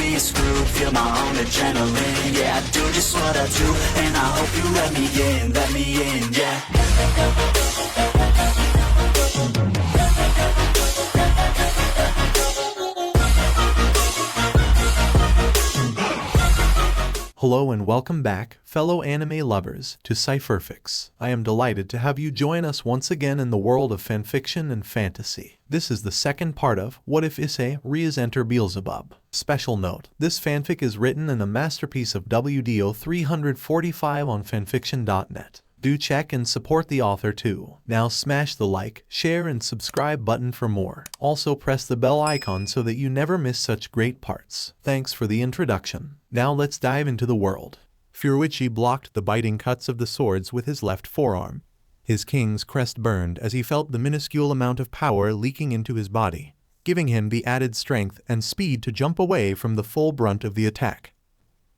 be screwed. Feel my own adrenaline, yeah, I do just what I do, and I hope you let me in, yeah. Hello and welcome back, fellow anime lovers, to Cypherfics. I am delighted to have you join us once again in the world of fanfiction and fantasy. This is the second part of What If Issei, Rias Enter Beelzebub. Special note, this fanfic is written in a masterpiece of WDO 345 on FANFICTIONnet. Do check and support the author too. Now smash the like, share and subscribe button for more. Also press the bell icon so that you never miss such great parts. Thanks for the introduction. Now let's dive into the world. Furuichi blocked the biting cuts of the swords with his left forearm. His king's crest burned as he felt the minuscule amount of power leaking into his body, giving him the added strength and speed to jump away from the full brunt of the attack.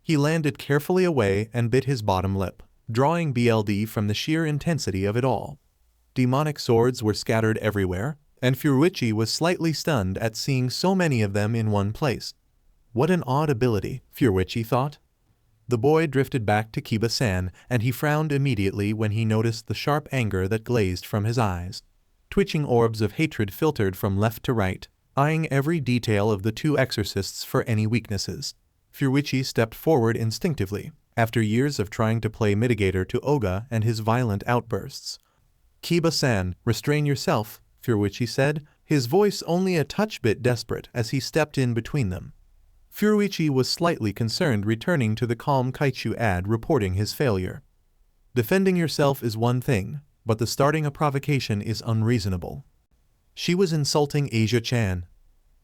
He landed carefully away and bit his bottom lip, drawing BLD from the sheer intensity of it all. Demonic swords were scattered everywhere, and Furuichi was slightly stunned at seeing so many of them in one place. What an odd ability, Furuichi thought. The boy drifted back to Kiba-san, and he frowned immediately when he noticed the sharp anger that glazed from his eyes. Twitching orbs of hatred filtered from left to right, eyeing every detail of the two exorcists for any weaknesses. Furuichi stepped forward instinctively, after years of trying to play mitigator to Oga and his violent outbursts. "Kiba-san, restrain yourself," Furuichi said, his voice only a touch bit desperate as he stepped in between them. Furuichi was slightly concerned, returning to the calm Kaichu ad reporting his failure. Defending yourself is one thing, but the starting a provocation is unreasonable. She was insulting Asia-chan.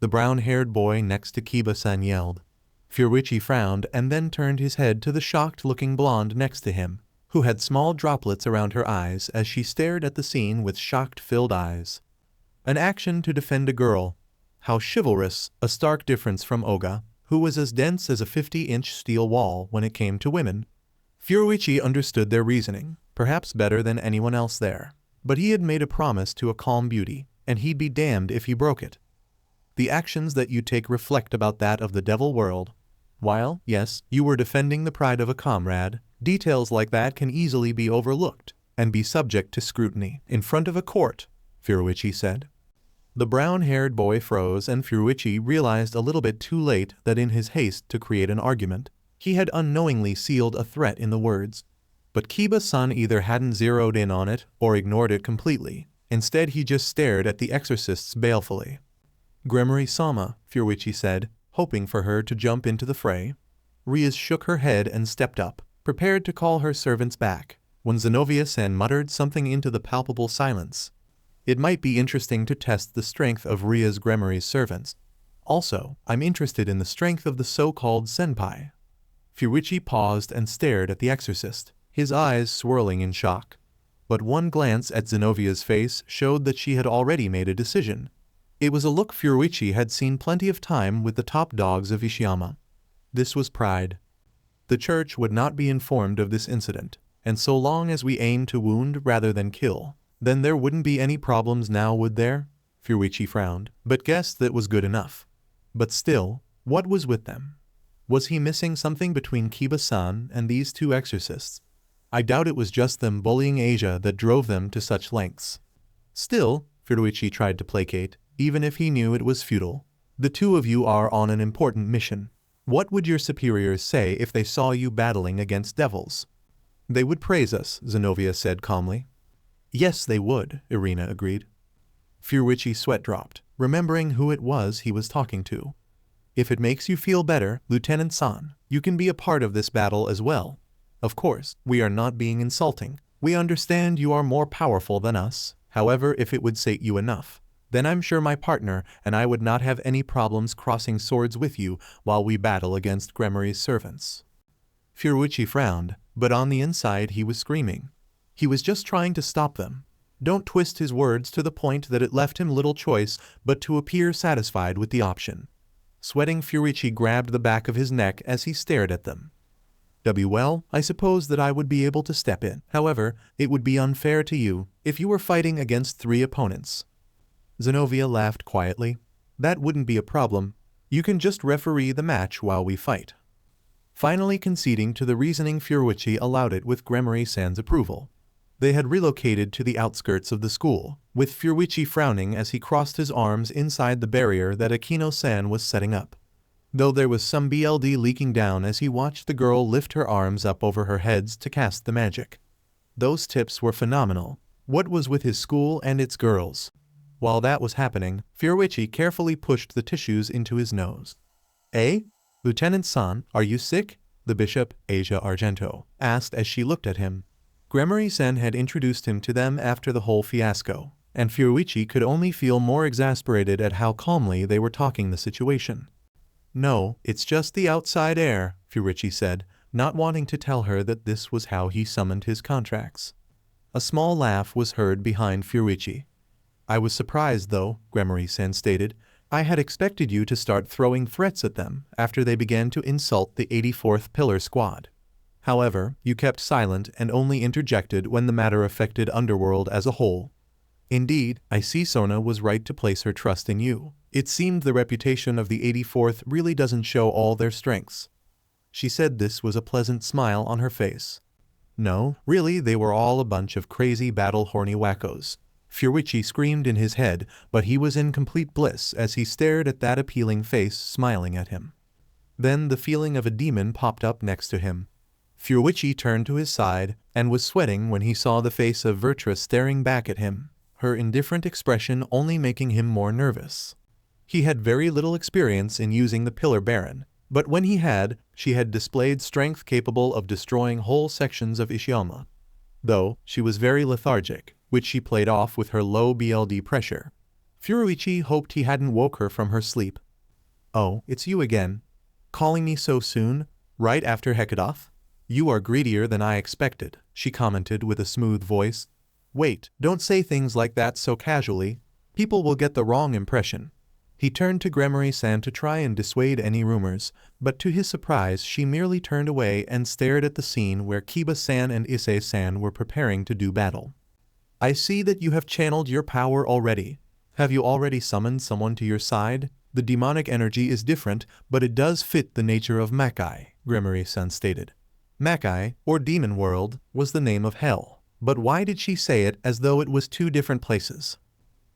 The brown-haired boy next to Kiba-san yelled. Furuichi frowned and then turned his head to the shocked-looking blonde next to him, who had small droplets around her eyes as she stared at the scene with shocked-filled eyes. An action to defend a girl. How chivalrous, a stark difference from Oga, who was as dense as a 50-inch steel wall when it came to women. Furuichi understood their reasoning, perhaps better than anyone else there, but he had made a promise to a calm beauty, and he'd be damned if he broke it. The actions that you take reflect about that of the devil world. While, yes, you were defending the pride of a comrade, details like that can easily be overlooked and be subject to scrutiny in front of a court, Furuichi said. The brown-haired boy froze, and Furuichi realized a little bit too late that in his haste to create an argument, he had unknowingly sealed a threat in the words. But Kiba-san either hadn't zeroed in on it or ignored it completely. Instead, he just stared at the exorcists balefully. "Gremory-sama," Furuichi said, hoping for her to jump into the fray. Rias shook her head and stepped up, prepared to call her servants back, when Zenovia-san muttered something into the palpable silence. It might be interesting to test the strength of Rias Gremory's servants. Also, I'm interested in the strength of the so-called senpai. Furuichi paused and stared at the exorcist, his eyes swirling in shock. But one glance at Zenovia's face showed that she had already made a decision. It was a look Furuichi had seen plenty of time with the top dogs of Ishiyama. This was pride. The church would not be informed of this incident, and so long as we aim to wound rather than kill, then there wouldn't be any problems now, would there? Furuichi frowned, but guessed that was good enough. But still, what was with them? Was he missing something between Kiba-san and these two exorcists? I doubt it was just them bullying Asia that drove them to such lengths. Still, Furuichi tried to placate, even if he knew it was futile. The two of you are on an important mission. What would your superiors say if they saw you battling against devils? They would praise us, Zenovia said calmly. Yes, they would, Irina agreed. Furuichi's sweat dropped, remembering who it was he was talking to. If it makes you feel better, Lieutenant San, you can be a part of this battle as well. Of course, we are not being insulting. We understand you are more powerful than us. However, if it would sate you enough, then I'm sure my partner and I would not have any problems crossing swords with you while we battle against Gremory's servants. Furuichi frowned, but on the inside he was screaming. He was just trying to stop them. Don't twist his words to the point that it left him little choice but to appear satisfied with the option. Sweating, Furuichi grabbed the back of his neck as he stared at them. Well, I suppose that I would be able to step in. However, it would be unfair to you if you were fighting against 3 opponents. Zenovia laughed quietly. That wouldn't be a problem. You can just referee the match while we fight." Finally conceding to the reasoning, Furuichi allowed it with Gremory-san's approval. They had relocated to the outskirts of the school, with Furuichi frowning as he crossed his arms inside the barrier that Akino-san was setting up. Though there was some BLD leaking down as he watched the girl lift her arms up over her heads to cast the magic. Those tips were phenomenal. What was with his school and its girls? While that was happening, Furuichi carefully pushed the tissues into his nose. "Eh? Lieutenant San, are you sick?" the bishop, Asia Argento, asked as she looked at him. Gremory-san had introduced him to them after the whole fiasco, and Furuichi could only feel more exasperated at how calmly they were talking the situation. "No, it's just the outside air," Furuichi said, not wanting to tell her that this was how he summoned his contracts. A small laugh was heard behind Furuichi. "I was surprised though," Gremory-san stated. "I had expected you to start throwing threats at them after they began to insult the 84th Pillar Squad. However, you kept silent and only interjected when the matter affected Underworld as a whole. Indeed, I see Sona was right to place her trust in you. It seemed the reputation of the 84th really doesn't show all their strengths." She said this with a pleasant smile on her face. "No, really they were all a bunch of crazy battle-horny wackos." Furuichi screamed in his head, but he was in complete bliss as he stared at that appealing face smiling at him. Then the feeling of a demon popped up next to him. Furuichi turned to his side and was sweating when he saw the face of Vertra staring back at him, her indifferent expression only making him more nervous. He had very little experience in using the Pillar Baron, but when he had, she had displayed strength capable of destroying whole sections of Ishiyama. Though, she was very lethargic, which she played off with her low BLD pressure. Furuichi hoped he hadn't woke her from her sleep. "Oh, it's you again. Calling me so soon, right after Hekadoth? You are greedier than I expected," she commented with a smooth voice. "Wait, don't say things like that so casually. People will get the wrong impression." He turned to Gremory-san to try and dissuade any rumors, but to his surprise she merely turned away and stared at the scene where Kiba-san and Issei-san were preparing to do battle. "I see that you have channeled your power already. Have you already summoned someone to your side? The demonic energy is different, but it does fit the nature of Makai," Gremory-san stated. Makai, or Demon World, was the name of hell, but why did she say it as though it was two different places?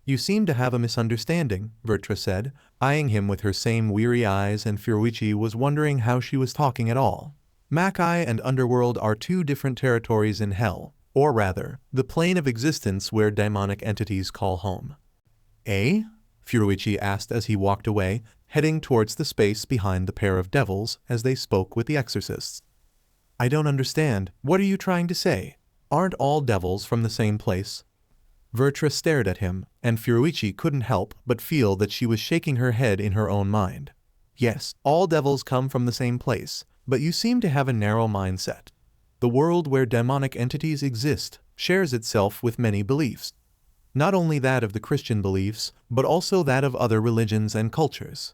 "You seem to have a misunderstanding," Vertra said, eyeing him with her same weary eyes, and Furuichi was wondering how she was talking at all. Makai and Underworld are two different territories in hell, or rather, the plane of existence where demonic entities call home. "Eh?" Furuichi asked as he walked away, heading towards the space behind the pair of devils as they spoke with the exorcists. "I don't understand. What are you trying to say? Aren't all devils from the same place?" Vertra stared at him, and Furuichi couldn't help but feel that she was shaking her head in her own mind. "Yes, all devils come from the same place, but you seem to have a narrow mindset. The world where demonic entities exist shares itself with many beliefs. Not only that of the Christian beliefs, but also that of other religions and cultures.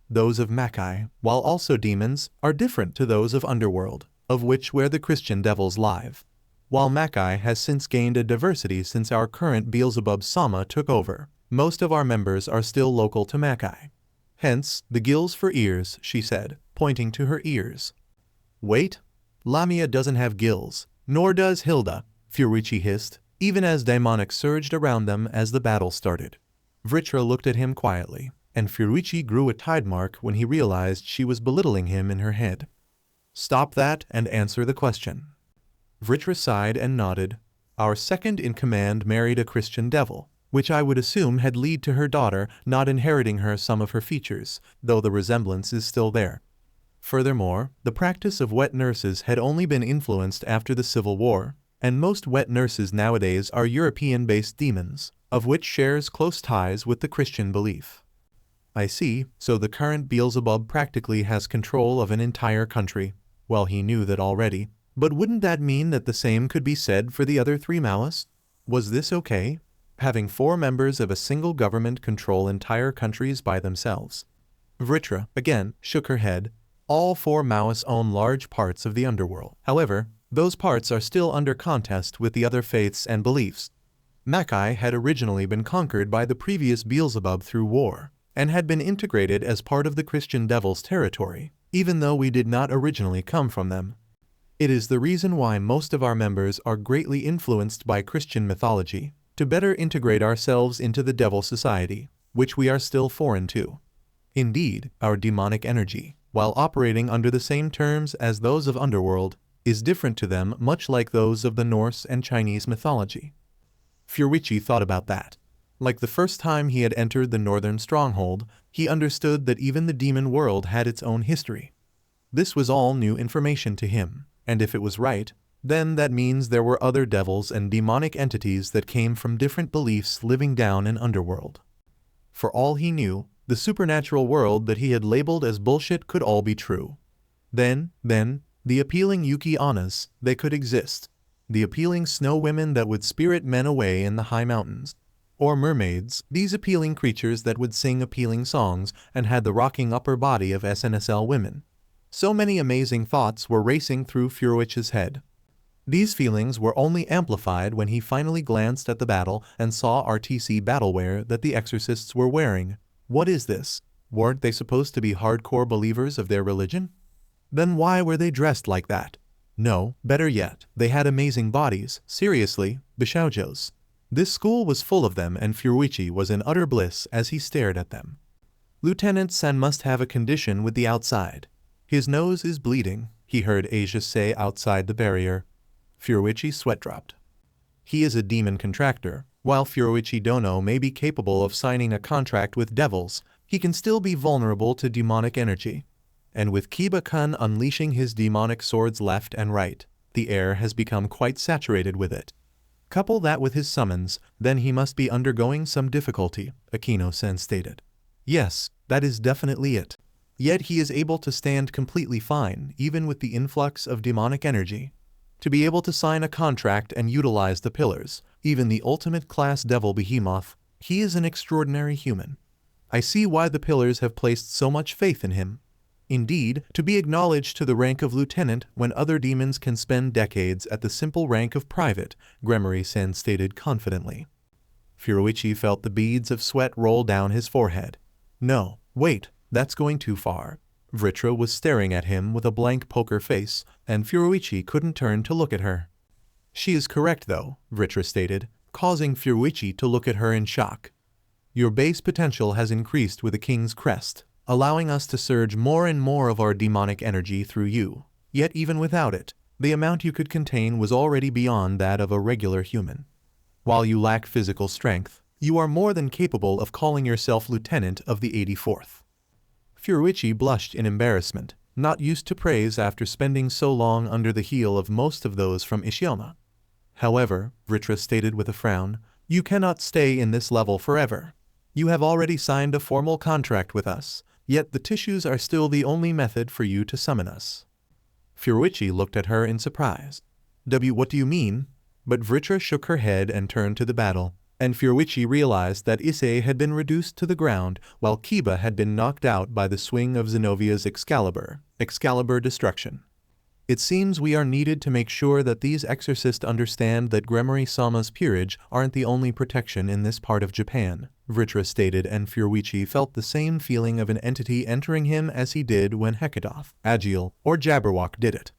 Those of Makai, while also demons, are different to those of Underworld, of which where the Christian devils live. While Makai has since gained a diversity since our current Beelzebub Sama took over, most of our members are still local to Makai. Hence, the gills for ears," she said, pointing to her ears. "Wait, Lamia doesn't have gills, nor does Hilda," Furuichi hissed, even as demonic surged around them as the battle started. Vertra looked at him quietly, and Furuichi grew a tide mark when he realized she was belittling him in her head. "Stop that and answer the question." Vertra sighed and nodded. "Our second-in-command married a Christian devil, which I would assume had led to her daughter not inheriting her some of her features, though the resemblance is still there. Furthermore, the practice of wet nurses had only been influenced after the Civil War, and most wet nurses nowadays are European-based demons, of which shares close ties with the Christian belief." "I see, so the current Beelzebub practically has control of an entire country." Well, he knew that already. But wouldn't that mean that the same could be said for the other three Maoists? Was this okay? Having 4 members of a single government control entire countries by themselves? Vertra, again, shook her head. All 4 Maoists own large parts of the underworld. However, those parts are still under contest with the other faiths and beliefs. Makai had originally been conquered by the previous Beelzebub through war, and had been integrated as part of the Christian devil's territory, even though we did not originally come from them. It is the reason why most of our members are greatly influenced by Christian mythology, to better integrate ourselves into the devil society, which we are still foreign to. Indeed, our demonic energy, while operating under the same terms as those of Underworld, is different to them, much like those of the Norse and Chinese mythology. Furuichi thought about that. Like the first time he had entered the northern stronghold, he understood that even the demon world had its own history. This was all new information to him, and if it was right, then that means there were other devils and demonic entities that came from different beliefs living down in Underworld. For all he knew, the supernatural world that he had labeled as bullshit could all be true. Then, the appealing Yuki Annas, they could exist. The appealing snow women that would spirit men away in the high mountains. Or mermaids, these appealing creatures that would sing appealing songs and had the rocking upper body of SNSL women. So many amazing thoughts were racing through Furuichi's head. These feelings were only amplified when he finally glanced at the battle and saw RTC battleware that the exorcists were wearing. What is this? Weren't they supposed to be hardcore believers of their religion? Then why were they dressed like that? No, better yet, they had amazing bodies, seriously, bishoujos. This school was full of them and Furuichi was in utter bliss as he stared at them. Lieutenant Sen must have a condition with the outside. His nose is bleeding, he heard Asia say outside the barrier. Furuichi sweat dropped. He is a demon contractor. While Furuichi Dono may be capable of signing a contract with devils, he can still be vulnerable to demonic energy. And with Kiba-kun unleashing his demonic swords left and right, the air has become quite saturated with it. Couple that with his summons, then he must be undergoing some difficulty, Akino-sen stated. Yes, that is definitely it. Yet he is able to stand completely fine, even with the influx of demonic energy. To be able to sign a contract and utilize the pillars, even the ultimate class devil behemoth, he is an extraordinary human. I see why the pillars have placed so much faith in him. Indeed, to be acknowledged to the rank of lieutenant when other demons can spend decades at the simple rank of private, Gremory-sen stated confidently. Furuichi felt the beads of sweat roll down his forehead. No, wait, that's going too far. Vritra was staring at him with a blank poker face, and Furuichi couldn't turn to look at her. She is correct though, Vritra stated, causing Furuichi to look at her in shock. Your base potential has increased with the king's crest, allowing us to surge more and more of our demonic energy through you. Yet even without it, the amount you could contain was already beyond that of a regular human. While you lack physical strength, you are more than capable of calling yourself lieutenant of the 84th. Furuichi blushed in embarrassment, not used to praise after spending so long under the heel of most of those from Ishiyama. However, Vritra stated with a frown, you cannot stay in this level forever. You have already signed a formal contract with us, yet the tissues are still the only method for you to summon us. Furuichi looked at her in surprise. What do you mean? But Vritra shook her head and turned to the battle, and Furuichi realized that Issei had been reduced to the ground while Kiba had been knocked out by the swing of Zenovia's Excalibur destruction. It seems we are needed to make sure that these exorcists understand that Gremory-sama's peerage aren't the only protection in this part of Japan, Vritra stated, and Furuichi felt the same feeling of an entity entering him as he did when Hecadoth, Agil, or Jabberwock did it.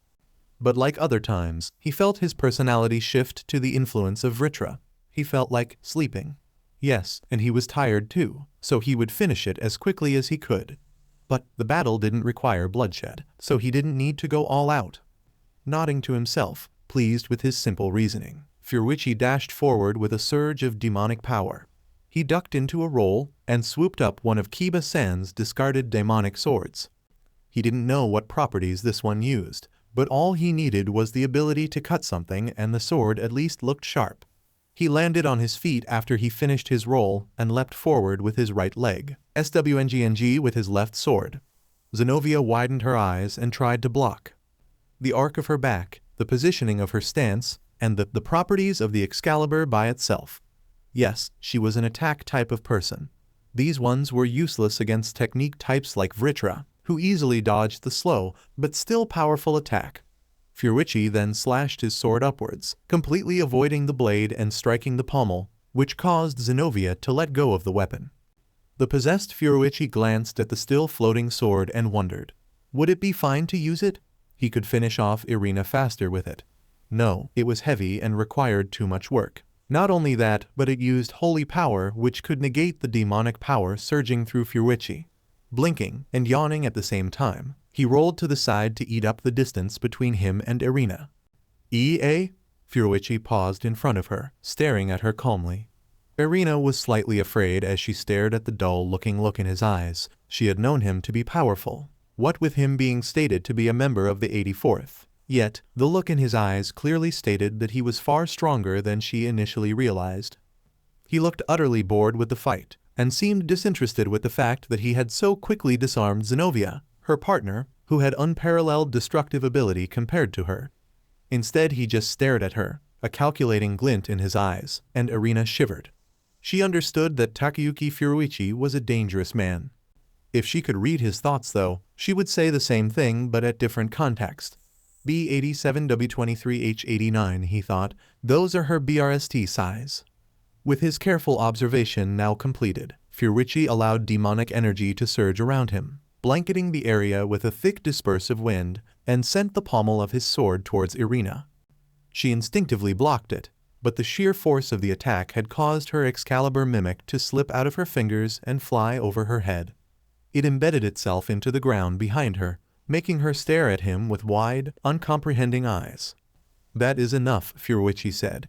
But like other times, he felt his personality shift to the influence of Vritra. He felt like sleeping. Yes, and he was tired too, so he would finish it as quickly as he could. But the battle didn't require bloodshed, so he didn't need to go all out. Nodding to himself, pleased with his simple reasoning, Furuichi dashed forward with a surge of demonic power. He ducked into a roll and swooped up one of Kiba-san's discarded demonic swords. He didn't know what properties this one used, but all he needed was the ability to cut something, and the sword at least looked sharp. He landed on his feet after he finished his roll and leapt forward with his right leg, SWNGNG with his left sword. Zenovia widened her eyes and tried to block. The arc of her back, the positioning of her stance, and the properties of the Excalibur by itself. Yes, she was an attack type of person. These ones were useless against technique types like Vritra, who easily dodged the slow, but still powerful attack. Furuichi then slashed his sword upwards, completely avoiding the blade and striking the pommel, which caused Zenovia to let go of the weapon. The possessed Furuichi glanced at the still floating sword and wondered. Would it be fine to use it? He could finish off Irina faster with it. No, it was heavy and required too much work. Not only that, but it used holy power which could negate the demonic power surging through Furuichi. Blinking and yawning at the same time, he rolled to the side to eat up the distance between him and Irina. Issei? Furuichi paused in front of her, staring at her calmly. Irina was slightly afraid as she stared at the dull-looking look in his eyes. She had known him to be powerful, what with him being stated to be a member of the 84th. Yet, the look in his eyes clearly stated that he was far stronger than she initially realized. He looked utterly bored with the fight, and seemed disinterested with the fact that he had so quickly disarmed Zenobia, her partner, who had unparalleled destructive ability compared to her. Instead he just stared at her, a calculating glint in his eyes, and Irina shivered. She understood that Takayuki Furuichi was a dangerous man. If she could read his thoughts though, she would say the same thing but at different context. B87W23H89, he thought, those are her BRST size. With his careful observation now completed, Furuichi allowed demonic energy to surge around him, blanketing the area with a thick dispersive wind, and sent the pommel of his sword towards Irina. She instinctively blocked it, but the sheer force of the attack had caused her Excalibur mimic to slip out of her fingers and fly over her head. It embedded itself into the ground behind her, making her stare at him with wide, uncomprehending eyes. That is enough, Furuichi said.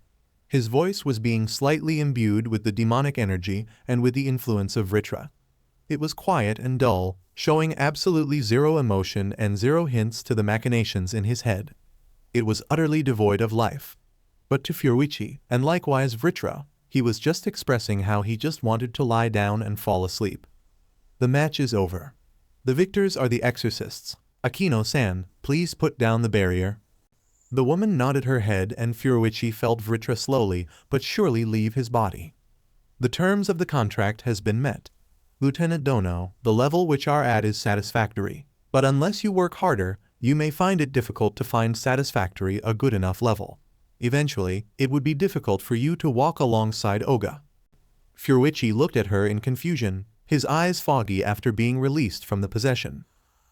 His voice was being slightly imbued with the demonic energy and with the influence of Vritra. It was quiet and dull, showing absolutely zero emotion and zero hints to the machinations in his head. It was utterly devoid of life. But to Furuichi, and likewise Vritra, he was just expressing how he just wanted to lie down and fall asleep. The match is over. The victors are the exorcists. Akino-san, please put down the barrier. The woman nodded her head and Furuichi felt Vritra slowly but surely leave his body. The terms of the contract has been met. Lieutenant Dono, the level which are at is satisfactory, but unless you work harder, you may find it difficult to find satisfactory a good enough level. Eventually, it would be difficult for you to walk alongside Oga. Furuichi looked at her in confusion, his eyes foggy after being released from the possession.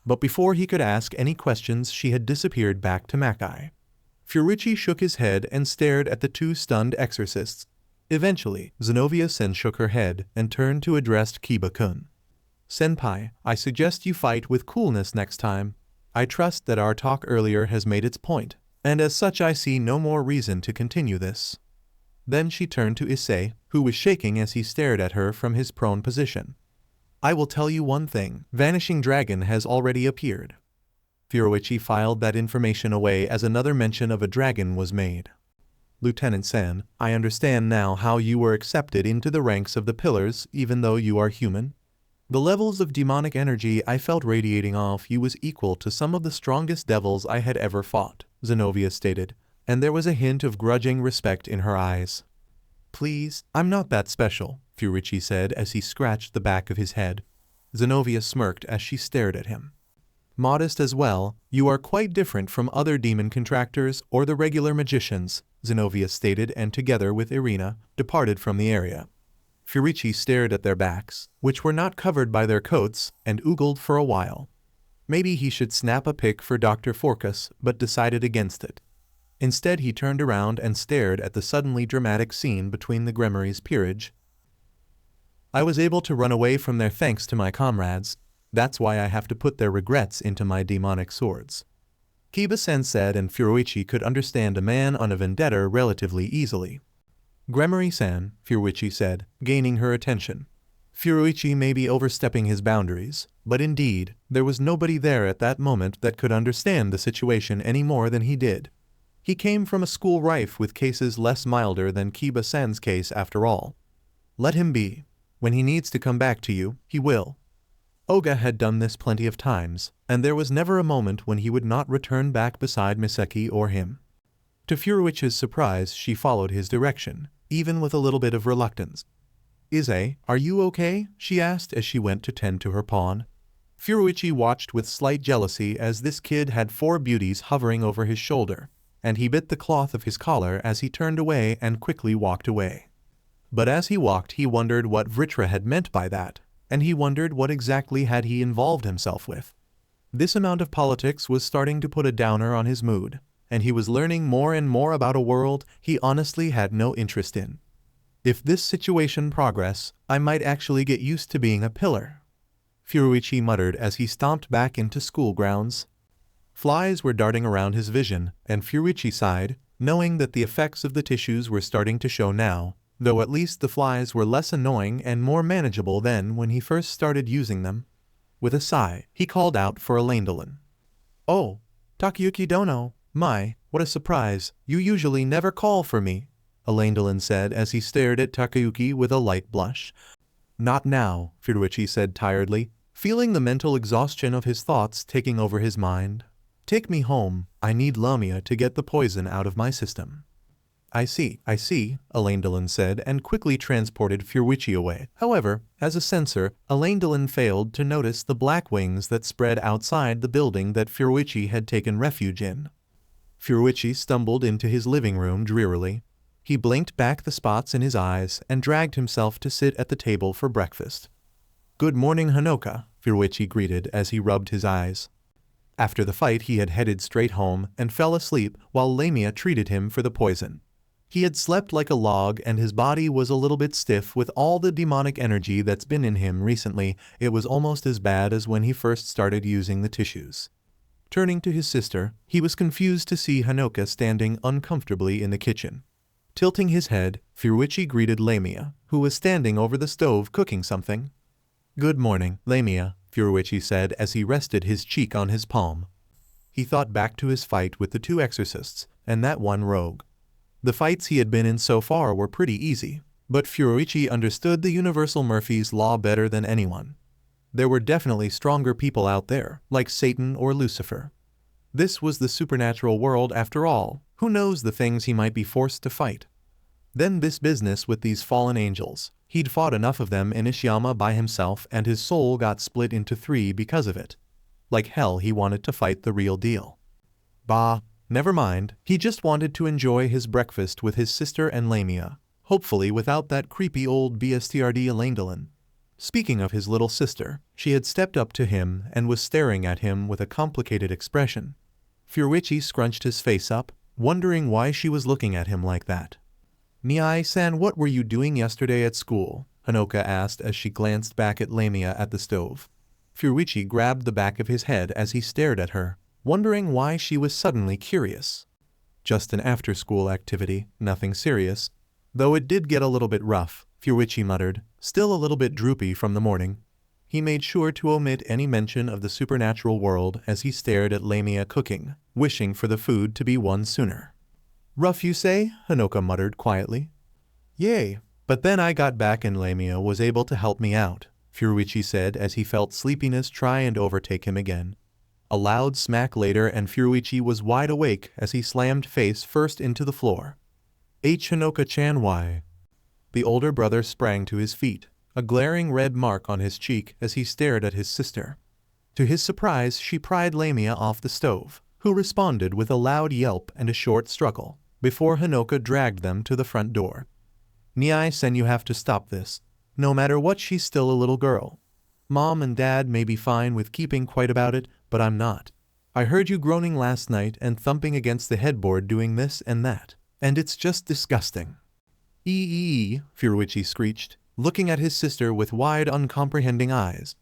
But before he could ask any questions she had disappeared back to Makai. Furuichi shook his head and stared at the two stunned exorcists. Eventually, Zenobia-sen shook her head and turned to address Kiba-kun. Senpai, I suggest you fight with coolness next time. I trust that our talk earlier has made its point, and as such I see no more reason to continue this. Then she turned to Issei, who was shaking as he stared at her from his prone position. I will tell you one thing, Vanishing Dragon has already appeared. Furuichi filed that information away as another mention of a dragon was made. Lieutenant Sen, I understand now how you were accepted into the ranks of the pillars even though you are human. The levels of demonic energy I felt radiating off you was equal to some of the strongest devils I had ever fought, Zenobia stated, and there was a hint of grudging respect in her eyes. Please, I'm not that special, Furuichi said as he scratched the back of his head. Zenobia smirked as she stared at him. Modest as well, you are quite different from other demon contractors or the regular magicians, Zenobia stated and together with Irina, departed from the area. Furuichi stared at their backs, which were not covered by their coats, and oogled for a while. Maybe he should snap a pic for Dr. Forcas, but decided against it. Instead he turned around and stared at the suddenly dramatic scene between the Gremory's peerage. I was able to run away from there thanks to my comrades. That's why I have to put their regrets into my demonic swords. Kiba-sen said, and Furuichi could understand a man on a vendetta relatively easily. Gremory-san, Furuichi said, gaining her attention. Furuichi may be overstepping his boundaries, but indeed, there was nobody there at that moment that could understand the situation any more than he did. He came from a school rife with cases less milder than Kiba-san's case after all. Let him be. When he needs to come back to you, he will. Oga had done this plenty of times, and there was never a moment when he would not return back beside Miseki or him. To Furuichi's surprise, she followed his direction, even with a little bit of reluctance. Issei, are you okay? She asked as she went to tend to her pawn. Furuichi watched with slight jealousy as this kid had 4 beauties hovering over his shoulder, and he bit the cloth of his collar as he turned away and quickly walked away. But as he walked he wondered what Vritra had meant by that. and he wondered what exactly had he involved himself with. This amount of politics was starting to put a downer on his mood, and he was learning more and more about a world he honestly had no interest in. If this situation progresses, I might actually get used to being a pillar, Furuichi muttered as he stomped back into school grounds. Flies were darting around his vision, and Furuichi sighed, knowing that the effects of the tissues were starting to show now, though at least the flies were less annoying and more manageable than when he first started using them. With a sigh, he called out for Elaine. "Oh, Takayuki Dono, my, what a surprise, you usually never call for me," Elaine said as he stared at Takayuki with a light blush. "Not now," Furuichi said tiredly, feeling the mental exhaustion of his thoughts taking over his mind. "Take me home, I need Lamia to get the poison out of my system." I see, Elaine said and quickly transported Furuichi away. However, as a censor, Elaine failed to notice the black wings that spread outside the building that Furuichi had taken refuge in. Furuichi stumbled into his living room drearily. He blinked back the spots in his eyes and dragged himself to sit at the table for breakfast. "Good morning, Hanoka," Furuichi greeted as he rubbed his eyes. After the fight he had headed straight home and fell asleep while Lamia treated him for the poison. He had slept like a log and his body was a little bit stiff with all the demonic energy that's been in him recently. It was almost as bad as when he first started using the tissues. Turning to his sister, he was confused to see Hanoka standing uncomfortably in the kitchen. Tilting his head, Furuichi greeted Lamia, who was standing over the stove cooking something. "Good morning, Lamia," Furuichi said as he rested his cheek on his palm. He thought back to his fight with the two exorcists, and that one rogue. The fights he had been in so far were pretty easy, but Furuichi understood the universal Murphy's Law better than anyone. There were definitely stronger people out there, like Satan or Lucifer. This was the supernatural world after all, who knows the things he might be forced to fight. Then this business with these fallen angels, he'd fought enough of them in Ishiyama by himself and his soul got split into 3 because of it. Like hell he wanted to fight the real deal. Bah, never mind, he just wanted to enjoy his breakfast with his sister and Lamia, hopefully without that creepy old BSTRD Elaine. Speaking of his little sister, she had stepped up to him and was staring at him with a complicated expression. Furuichi scrunched his face up, wondering why she was looking at him like that. "Niai-san, what were you doing yesterday at school?" Hanoka asked as she glanced back at Lamia at the stove. Furuichi grabbed the back of his head as he stared at her, wondering why she was suddenly curious. "Just an after-school activity, nothing serious. Though it did get a little bit rough," Furuichi muttered, still a little bit droopy from the morning. He made sure to omit any mention of the supernatural world as he stared at Lamia cooking, wishing for the food to be won sooner. "Rough, you say?" Hanoka muttered quietly. "Yay, but then I got back and Lamia was able to help me out," Furuichi said as he felt sleepiness try and overtake him again. A loud smack later and Furuichi was wide awake as he slammed face first into the floor. "Hanoka-chan, why?" The older brother sprang to his feet, a glaring red mark on his cheek as he stared at his sister. To his surprise she pried Lamia off the stove, who responded with a loud yelp and a short struggle, before Hanoka dragged them to the front door. "Niai-san, you have to stop this. No matter what, she's still a little girl. Mom and Dad may be fine with keeping quiet about it, but I'm not. I heard you groaning last night and thumping against the headboard doing this and that, and it's just disgusting." Furuichi screeched, looking at his sister with wide, uncomprehending eyes.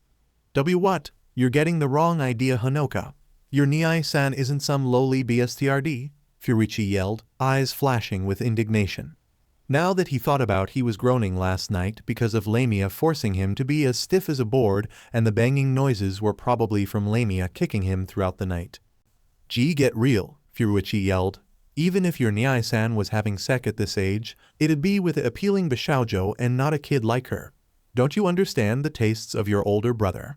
What? You're getting the wrong idea, Hanoka. Your Niai-san isn't some lowly BSTRD, Furuichi yelled, eyes flashing with indignation. Now that he thought about he was groaning last night because of Lamia forcing him to be as stiff as a board, and the banging noises were probably from Lamia kicking him throughout the night. "Gee, get real," Furuichi yelled. "Even if your Niai-san was having sex at this age, it'd be with an appealing bishoujo and not a kid like her. Don't you understand the tastes of your older brother?"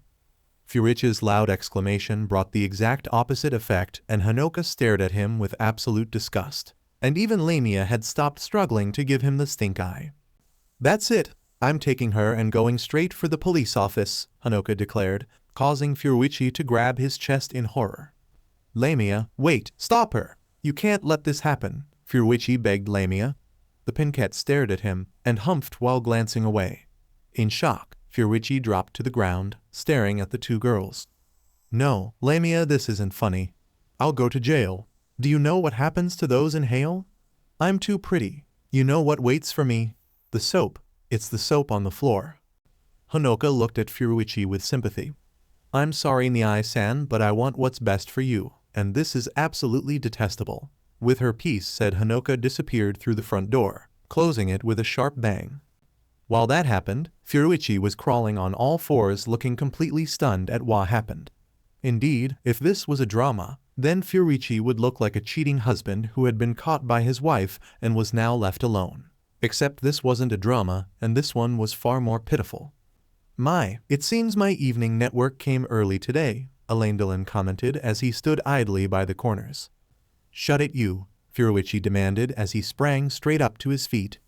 Furuichi's loud exclamation brought the exact opposite effect and Hanoka stared at him with absolute disgust. And even Lamia had stopped struggling to give him the stink eye. "That's it, I'm taking her and going straight for the police office," Hanoka declared, causing Furuichi to grab his chest in horror. "Lamia, wait, stop her! You can't let this happen," Furuichi begged Lamia. The Pinkette stared at him and humphed while glancing away. In shock, Furichi dropped to the ground, staring at the two girls. No, Lamia, this isn't funny. I'll go to jail. Do you know what happens to those in jail? I'm too pretty. You know what waits for me? The soap. It's the soap on the floor. Honoka looked at Furichi with sympathy. I'm sorry, Niai-san, but I want what's best for you, and this is absolutely detestable. With her piece said, Honoka disappeared through the front door, closing it with a sharp bang. While that happened, Furichi was crawling on all fours, looking completely stunned at what happened. Indeed, if this was a drama, then Furichi would look like a cheating husband who had been caught by his wife and was now left alone. Except this wasn't a drama, and this one was far more pitiful. It seems my evening network came early today, Elaine commented as he stood idly by the corners. Shut it, you, Furichi demanded as he sprang straight up to his feet.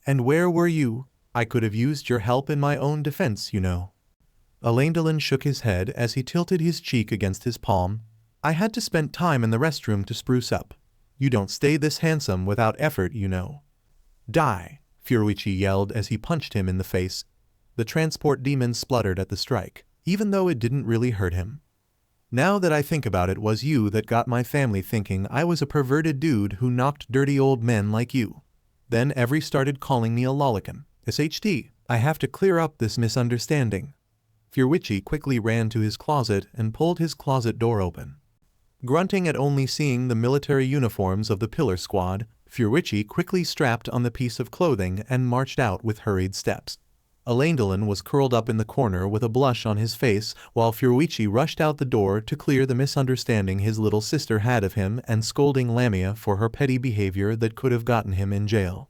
And where were you? I could have used your help in my own defense, you know. Elaine shook his head as he tilted his cheek against his palm. I had to spend time in the restroom to spruce up. You don't stay this handsome without effort, you know. Die, Furichi yelled as he punched him in the face. The transport demon spluttered at the strike, even though it didn't really hurt him. Now that I think about it, was you that got my family thinking I was a perverted dude who knocked dirty old men like you. Then every started calling me a lolicon. SHT, I have to clear up this misunderstanding. Furichi quickly ran to his closet and pulled his closet door open. Grunting at only seeing the military uniforms of the Pillar Squad, Furichi quickly strapped on the piece of clothing and marched out with hurried steps. Elaine was curled up in the corner with a blush on his face while Furichi rushed out the door to clear the misunderstanding his little sister had of him and scolding Lamia for her petty behavior that could have gotten him in jail.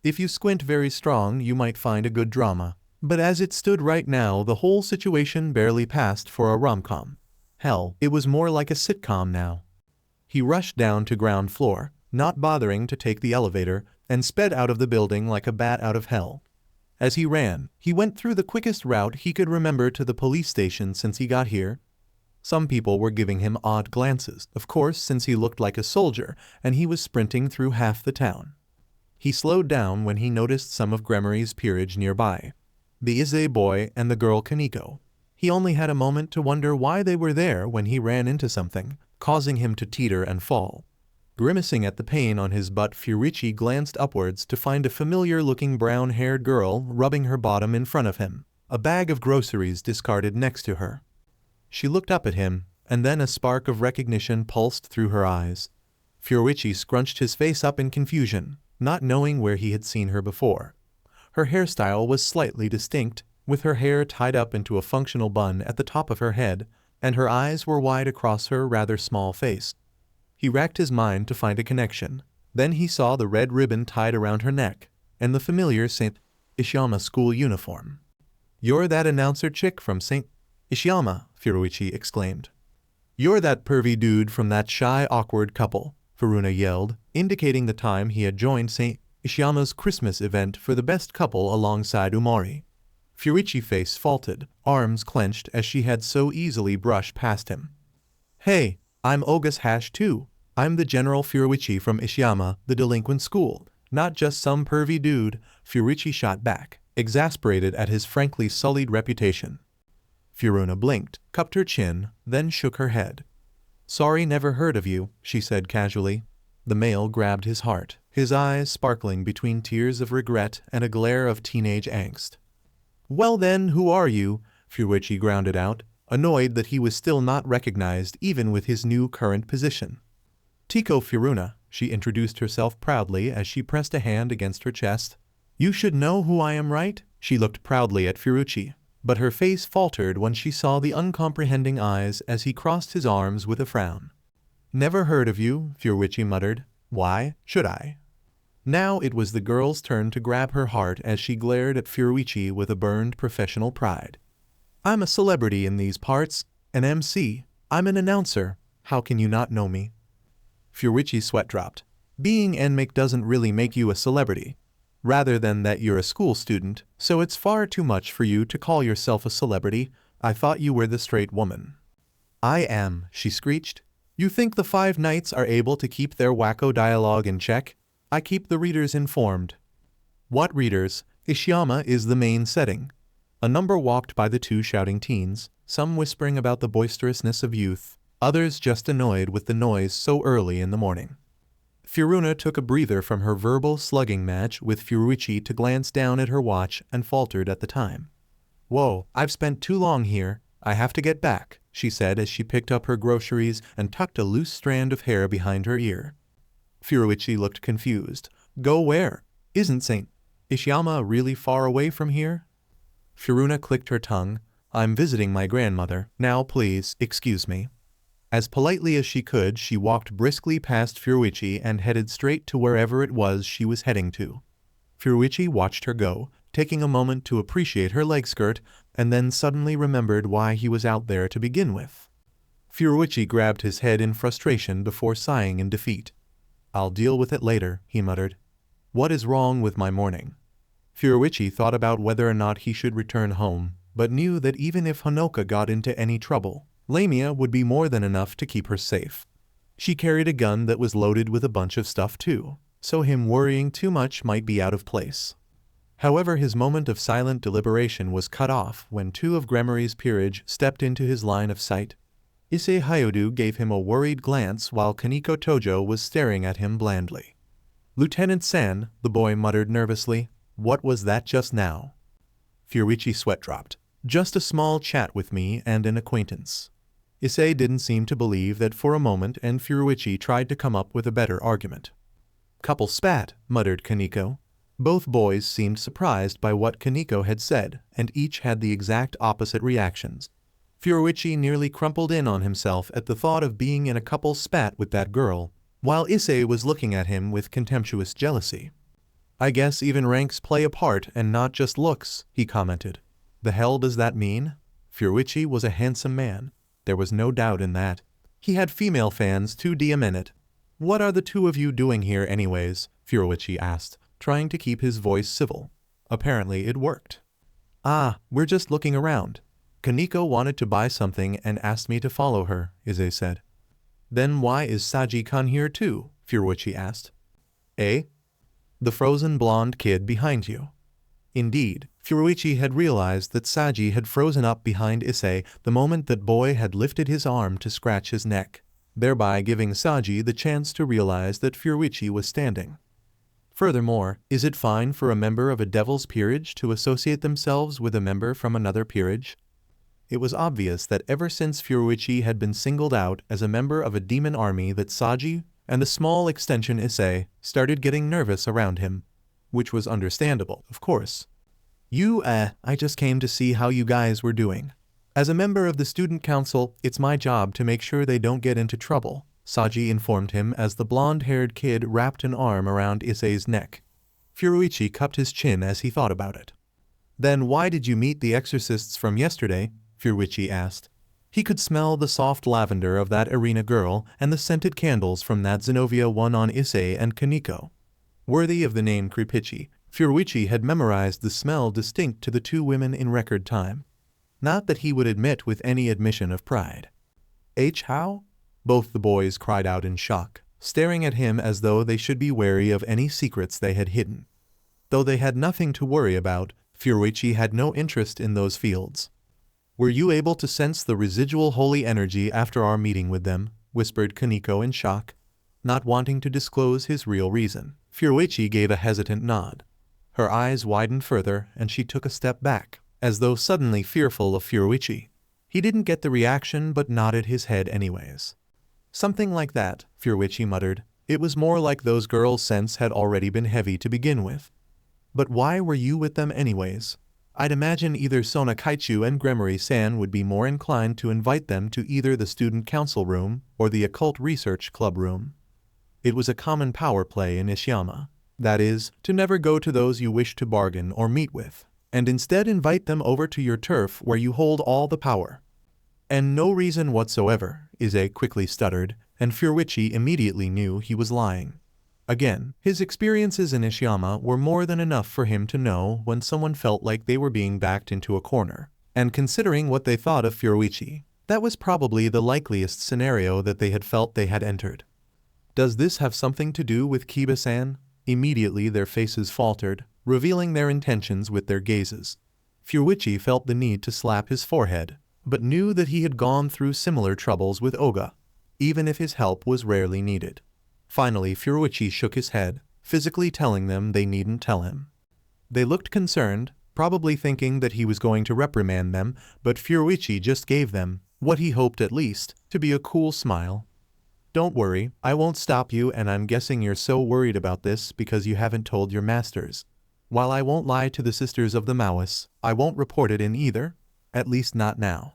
If you squint very strong, you might find a good drama. But as it stood right now, the whole situation barely passed for a rom-com. Hell, it was more like a sitcom now. He rushed down to ground floor, not bothering to take the elevator, and sped out of the building like a bat out of hell. As he ran, he went through the quickest route he could remember to the police station since he got here. Some people were giving him odd glances, of course, since he looked like a soldier, and he was sprinting through half the town. He slowed down when he noticed some of Gremory's peerage nearby. The Issei boy and the girl Kaneko. He only had a moment to wonder why they were there when he ran into something, causing him to teeter and fall. Grimacing at the pain on his butt, Furichi glanced upwards to find a familiar-looking brown-haired girl rubbing her bottom in front of him, a bag of groceries discarded next to her. She looked up at him, and then a spark of recognition pulsed through her eyes. Furichi scrunched his face up in confusion, not knowing where he had seen her before. Her hairstyle was slightly distinct, with her hair tied up into a functional bun at the top of her head, and her eyes were wide across her rather small face. He racked his mind to find a connection. Then he saw the red ribbon tied around her neck, and the familiar St. Ishiyama school uniform. You're that announcer chick from St. Ishiyama, Furichi exclaimed. You're that pervy dude from that shy, awkward couple, Furuna yelled, indicating the time he had joined St. Ishiyama's Christmas event for the best couple alongside Umari. Furichi's face faltered, arms clenched as she had so easily brushed past him. Hey, I'm Ogus-2. I'm the General Furichi from Ishiyama, the delinquent school, not just some pervy dude, Furichi shot back, exasperated at his frankly sullied reputation. Furuna blinked, cupped her chin, then shook her head. Sorry, never heard of you, she said casually. The male grabbed his heart, his eyes sparkling between tears of regret and a glare of teenage angst. Well then, who are you? Furichi grounded out, annoyed that he was still not recognized even with his new current position. Tiko Furuna, she introduced herself proudly as she pressed a hand against her chest. You should know who I am, right? She looked proudly at Furichi, but her face faltered when she saw the uncomprehending eyes as he crossed his arms with a frown. Never heard of you, Furichi muttered. Why should I? Now it was the girl's turn to grab her heart as she glared at Furichi with a burned professional pride. I'm a celebrity in these parts, an MC. I'm an announcer. How can you not know me? Furichi's sweat dropped. Being NMIC doesn't really make you a celebrity. Rather than that, you're a school student, so it's far too much for you to call yourself a celebrity. I thought you were the straight woman. I am, she screeched. You think the Five Knights are able to keep their wacko dialogue in check? I keep the readers informed. What readers? Ishiyama is the main setting. A number walked by the two shouting teens, some whispering about the boisterousness of youth, others just annoyed with the noise so early in the morning. Furuna took a breather from her verbal slugging match with Furuichi to glance down at her watch and faltered at the time. "Whoa, I've spent too long here, I have to get back," she said as she picked up her groceries and tucked a loose strand of hair behind her ear. Furuichi looked confused. "Go where? Isn't St. Ishiyama really far away from here?" Furuna clicked her tongue. "I'm visiting my grandmother. Now please, excuse me." As politely as she could, she walked briskly past Furuichi and headed straight to wherever it was she was heading to. Furuichi watched her go, taking a moment to appreciate her leg skirt, and then suddenly remembered why he was out there to begin with. Furuichi grabbed his head in frustration before sighing in defeat. "I'll deal with it later," he muttered. "What is wrong with my morning?" Furuichi thought about whether or not he should return home, but knew that even if Honoka got into any trouble, Lamia would be more than enough to keep her safe. She carried a gun that was loaded with a bunch of stuff too, so him worrying too much might be out of place. However, his moment of silent deliberation was cut off when two of Gremory's peerage stepped into his line of sight. Issei Hyodu gave him a worried glance while Kaneko Tojo was staring at him blandly. "Lieutenant San," the boy muttered nervously, "what was that just now?" Furuichi sweat dropped. "Just a small chat with me and an acquaintance." Issei didn't seem to believe that for a moment, and Furuichi tried to come up with a better argument. "Couple spat," muttered Kaneko. Both boys seemed surprised by what Kaneko had said, and each had the exact opposite reactions. Furuichi nearly crumpled in on himself at the thought of being in a couple spat with that girl, while Issei was looking at him with contemptuous jealousy. "I guess even ranks play a part and not just looks," he commented. "The hell does that mean?" Furuichi was a handsome man. There was no doubt in that. He had female fans too, damn it. "What are the two of you doing here anyways?" Furuichi asked, trying to keep his voice civil. Apparently it worked. "Ah, we're just looking around. Kaneko wanted to buy something and asked me to follow her," Issei said. "Then why is Saji-kun here too?" Furuichi asked. "Eh? The frozen blonde kid behind you." Indeed, Furuichi had realized that Saji had frozen up behind Issei the moment that boy had lifted his arm to scratch his neck, thereby giving Saji the chance to realize that Furuichi was standing. Furthermore, is it fine for a member of a devil's peerage to associate themselves with a member from another peerage? It was obvious that ever since Furuichi had been singled out as a member of a demon army that Saji, and the small extension Issei, started getting nervous around him. Which was understandable, of course. I just came to see how you guys were doing. As a member of the student council, it's my job to make sure they don't get into trouble," Saji informed him as the blonde-haired kid wrapped an arm around Issei's neck. Furuichi cupped his chin as he thought about it. "Then why did you meet the exorcists from yesterday?" Furuichi asked. He could smell the soft lavender of that arena girl and the scented candles from that Zenobia one on Issei and Kaneko. Worthy of the name Crepichi, Furuichi had memorized the smell distinct to the two women in record time. Not that he would admit with any admission of pride. "How?" Both the boys cried out in shock, staring at him as though they should be wary of any secrets they had hidden. Though they had nothing to worry about, Furuichi had no interest in those fields. "Were you able to sense the residual holy energy after our meeting with them?" whispered Kaneko in shock. Not wanting to disclose his real reason, Furuichi gave a hesitant nod. Her eyes widened further and she took a step back, as though suddenly fearful of Furuichi. He didn't get the reaction but nodded his head anyways. "Something like that," Furuichi muttered. "It was more like those girls' scents had already been heavy to begin with." "But why were you with them anyways?" "I'd imagine either Sona Kaichu and Gremory-san would be more inclined to invite them to either the student council room or the occult research club room. It was a common power play in Ishiyama. That is, to never go to those you wish to bargain or meet with, and instead invite them over to your turf where you hold all the power." "And no reason whatsoever," Issei quickly stuttered, and Furuichi immediately knew he was lying. Again, his experiences in Ishiyama were more than enough for him to know when someone felt like they were being backed into a corner, and considering what they thought of Furuichi, that was probably the likeliest scenario that they had felt they had entered. "Does this have something to do with Kiba-san?" Immediately their faces faltered, revealing their intentions with their gazes. Furuichi felt the need to slap his forehead, but knew that he had gone through similar troubles with Oga, even if his help was rarely needed. Finally, Furuichi shook his head, physically telling them they needn't tell him. They looked concerned, probably thinking that he was going to reprimand them, but Furuichi just gave them, what he hoped at least, to be a cool smile. Don't worry, I won't stop you, and I'm guessing you're so worried about this because you haven't told your masters. While I won't lie to the sisters of the Maoists, I won't report it in either, at least not now.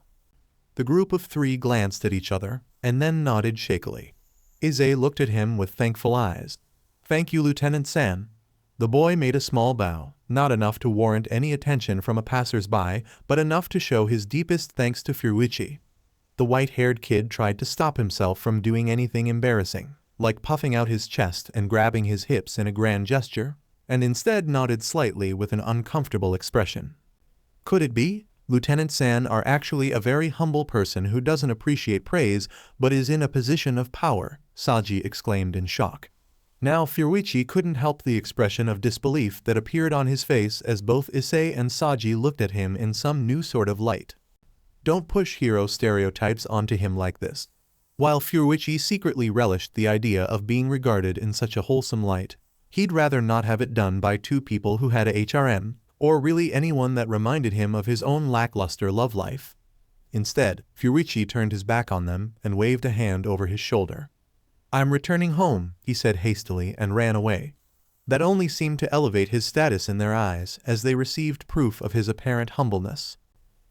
The group of three glanced at each other, and then nodded shakily. Issei looked at him with thankful eyes. Thank you, Lieutenant San. The boy made a small bow, not enough to warrant any attention from a passers-by, but enough to show his deepest thanks to Furuichi. The white-haired kid tried to stop himself from doing anything embarrassing, like puffing out his chest and grabbing his hips in a grand gesture, and instead nodded slightly with an uncomfortable expression. Could it be? Lieutenant San are actually a very humble person who doesn't appreciate praise but is in a position of power, Saji exclaimed in shock. Now Furuichi couldn't help the expression of disbelief that appeared on his face as both Issei and Saji looked at him in some new sort of light. Don't push hero stereotypes onto him like this. While Furuichi secretly relished the idea of being regarded in such a wholesome light, he'd rather not have it done by two people who had a HRM, or really anyone that reminded him of his own lackluster love life. Instead, Furuichi turned his back on them and waved a hand over his shoulder. I'm returning home, he said hastily and ran away. That only seemed to elevate his status in their eyes as they received proof of his apparent humbleness.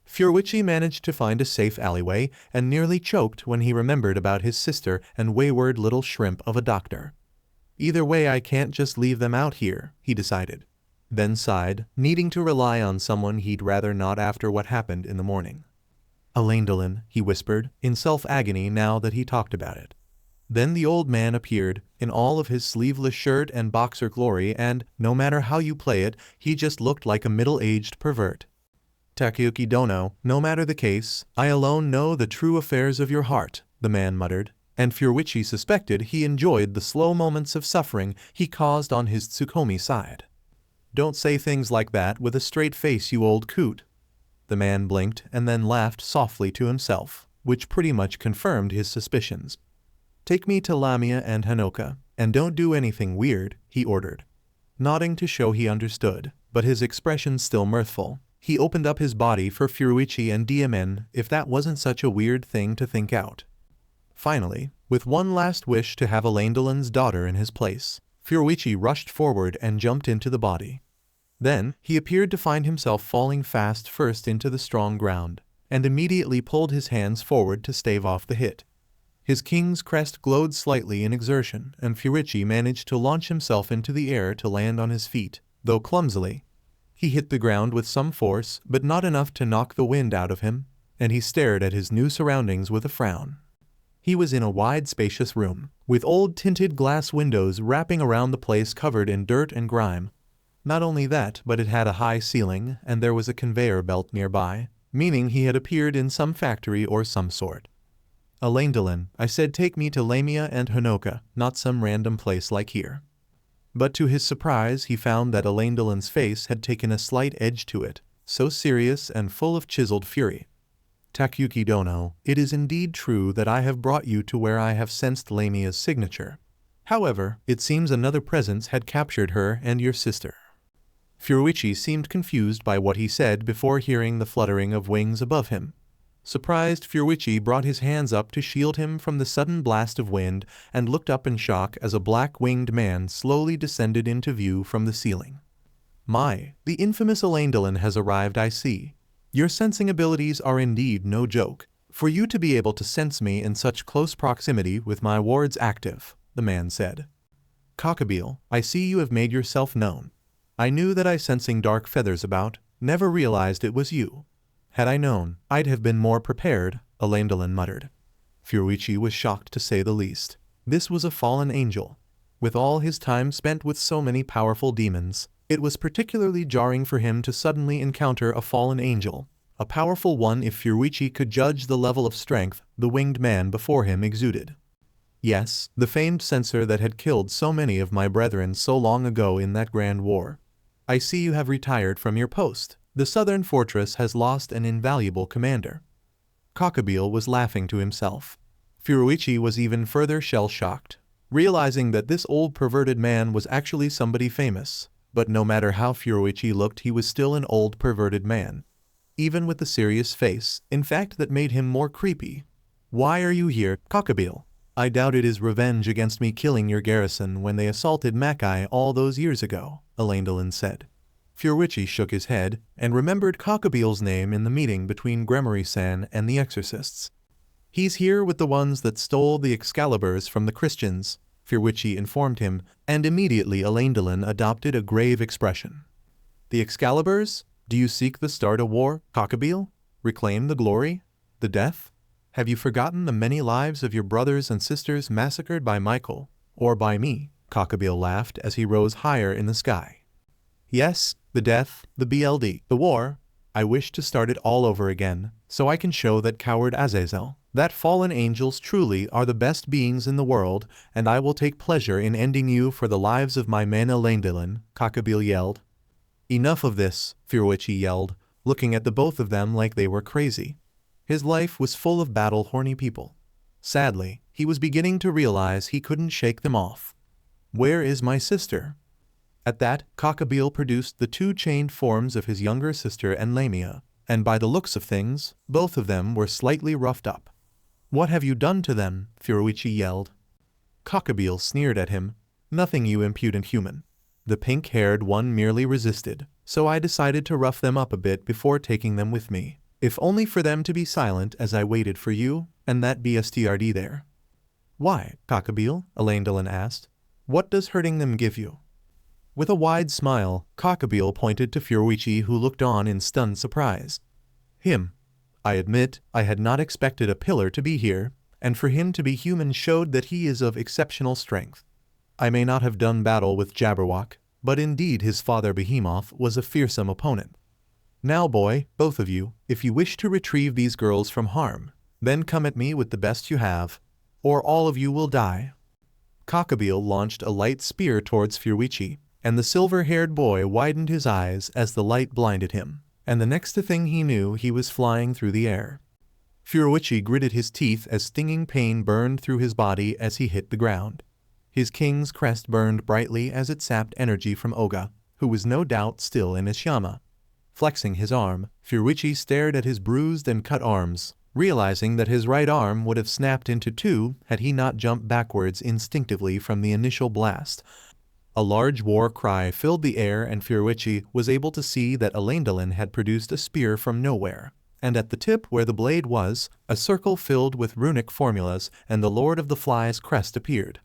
Furuichi managed to find a safe alleyway and nearly choked when he remembered about his sister and wayward little shrimp of a doctor. Either way, I can't just leave them out here, he decided. Then sighed, needing to rely on someone he'd rather not after what happened in the morning. Elaine, he whispered, in self-agony now that he talked about it. Then the old man appeared, in all of his sleeveless shirt and boxer glory, and, no matter how you play it, he just looked like a middle-aged pervert. Takayuki Dono, no matter the case, I alone know the true affairs of your heart, the man muttered, and Furuichi suspected he enjoyed the slow moments of suffering he caused on his Tsukomi side. Don't say things like that with a straight face, you old coot. The man blinked and then laughed softly to himself, which pretty much confirmed his suspicions. Take me to Lamia and Hanoka, and don't do anything weird, he ordered. Nodding to show he understood, but his expression still mirthful, he opened up his body for Furuichi and DMN if that wasn't such a weird thing to think out. Finally, with one last wish to have Elaine daughter in his place, Furuichi rushed forward and jumped into the body. Then, he appeared to find himself falling fast first into the strong ground, and immediately pulled his hands forward to stave off the hit. His king's crest glowed slightly in exertion, and Furuichi managed to launch himself into the air to land on his feet, though clumsily. He hit the ground with some force, but not enough to knock the wind out of him, and he stared at his new surroundings with a frown. He was in a wide, spacious room, with old tinted glass windows wrapping around the place covered in dirt and grime. Not only that, but it had a high ceiling, and there was a conveyor belt nearby, meaning he had appeared in some factory or some sort. Elaine, I said take me to Lamia and Hanoka, not some random place like here. But to his surprise he found that Elaine's face had taken a slight edge to it, so serious and full of chiseled fury. Takayuki Dono, it is indeed true that I have brought you to where I have sensed Lamia's signature. However, it seems another presence had captured her and your sister. Furuichi seemed confused by what he said before hearing the fluttering of wings above him. Surprised, Furuichi brought his hands up to shield him from the sudden blast of wind and looked up in shock as a black-winged man slowly descended into view from the ceiling. My, the infamous Elaine has arrived, I see. Your sensing abilities are indeed no joke. For you to be able to sense me in such close proximity with my wards active, the man said. Cockabeel, I see you have made yourself known. I knew that I sensing dark feathers about, never realized it was you. Had I known, I'd have been more prepared, Elaine muttered. Furuichi was shocked to say the least. This was a fallen angel. With all his time spent with so many powerful demons, it was particularly jarring for him to suddenly encounter a fallen angel, a powerful one if Furuichi could judge the level of strength the winged man before him exuded. Yes, the famed censor that had killed so many of my brethren so long ago in that grand war. I see you have retired from your post, The southern fortress has lost an invaluable commander. Cockabeel was laughing to himself. Furuichi was even further shell-shocked, realizing that this old perverted man was actually somebody famous. But no matter how Furuichi looked, he was still an old perverted man. Even with the serious face, in fact that made him more creepy. "Why are you here, Cockabeel? I doubt it is revenge against me killing your garrison when they assaulted Makai all those years ago," Elendilin said. Furuichi shook his head and remembered Cockabeel's name in the meeting between Gremory-san and the exorcists. "He's here with the ones that stole the Excaliburs from the Christians," Furuichi informed him, and immediately Elendilin adopted a grave expression. "The Excaliburs? Do you seek the start of war, Cockabeel? Reclaim the glory? The death? Have you forgotten the many lives of your brothers and sisters massacred by Michael, or by me?" Cockabeel laughed as he rose higher in the sky. "Yes, the death, the BLD, the war. I wish to start it all over again, so I can show that coward Azazel that fallen angels truly are the best beings in the world, and I will take pleasure in ending you for the lives of my men." Elendilin, Cockabeel yelled. "Enough of this," Furuichi yelled, looking at the both of them like they were crazy. His life was full of battle-horny people. Sadly, he was beginning to realize he couldn't shake them off. "Where is my sister?" At that, Cockabeel produced the two chained forms of his younger sister and Lamia, and by the looks of things, both of them were slightly roughed up. "What have you done to them?" Furuichi yelled. Cockabeel sneered at him. "Nothing, you impudent human. The pink-haired one merely resisted, so I decided to rough them up a bit before taking them with me, if only for them to be silent as I waited for you and that BSTRD there." "Why, Cockabeel?" Elendilin asked. "What does hurting them give you?" With a wide smile, Cockabeel pointed to Furuichi, who looked on in stunned surprise. "Him. I admit I had not expected a pillar to be here, and for him to be human showed that he is of exceptional strength. I may not have done battle with Jabberwock, but indeed his father Behemoth was a fearsome opponent. Now boy, both of you, if you wish to retrieve these girls from harm, then come at me with the best you have, or all of you will die." Cockabeel launched a light spear towards Furuichi, and the silver-haired boy widened his eyes as the light blinded him, and the next thing he knew he was flying through the air. Furuichi gritted his teeth as stinging pain burned through his body as he hit the ground. His king's crest burned brightly as it sapped energy from Oga, who was no doubt still in Ishiyama. Flexing his arm, Furuichi stared at his bruised and cut arms, realizing that his right arm would have snapped into two had he not jumped backwards instinctively from the initial blast. A large war cry filled the air, and Furuichi was able to see that Elendilin had produced a spear from nowhere, and at the tip where the blade was, a circle filled with runic formulas, and the Lord of the Flies' crest appeared.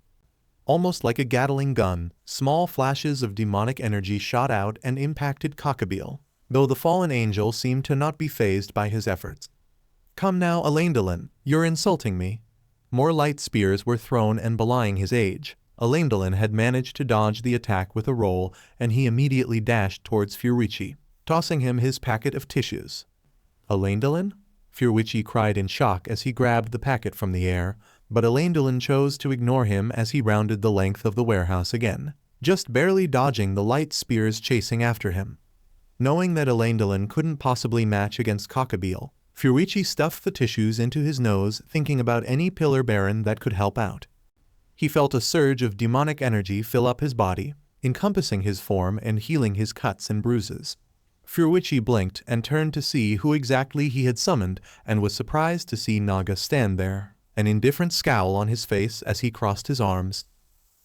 Almost like a Gatling gun, small flashes of demonic energy shot out and impacted Cockabeel, though the fallen angel seemed to not be fazed by his efforts. "Come now, Elendilin, you're insulting me." More light spears were thrown, and belying his age, Elendilin had managed to dodge the attack with a roll, and he immediately dashed towards Furuichi, tossing him his packet of tissues. "Elendilin?" Furuichi cried in shock as he grabbed the packet from the air, but Elendilin chose to ignore him as he rounded the length of the warehouse again, just barely dodging the light spears chasing after him. Knowing that Elendilin couldn't possibly match against Cockabeel, Furuichi stuffed the tissues into his nose, thinking about any pillar baron that could help out. He felt a surge of demonic energy fill up his body, encompassing his form and healing his cuts and bruises. Furuichi blinked and turned to see who exactly he had summoned, and was surprised to see Naga stand there, an indifferent scowl on his face as he crossed his arms.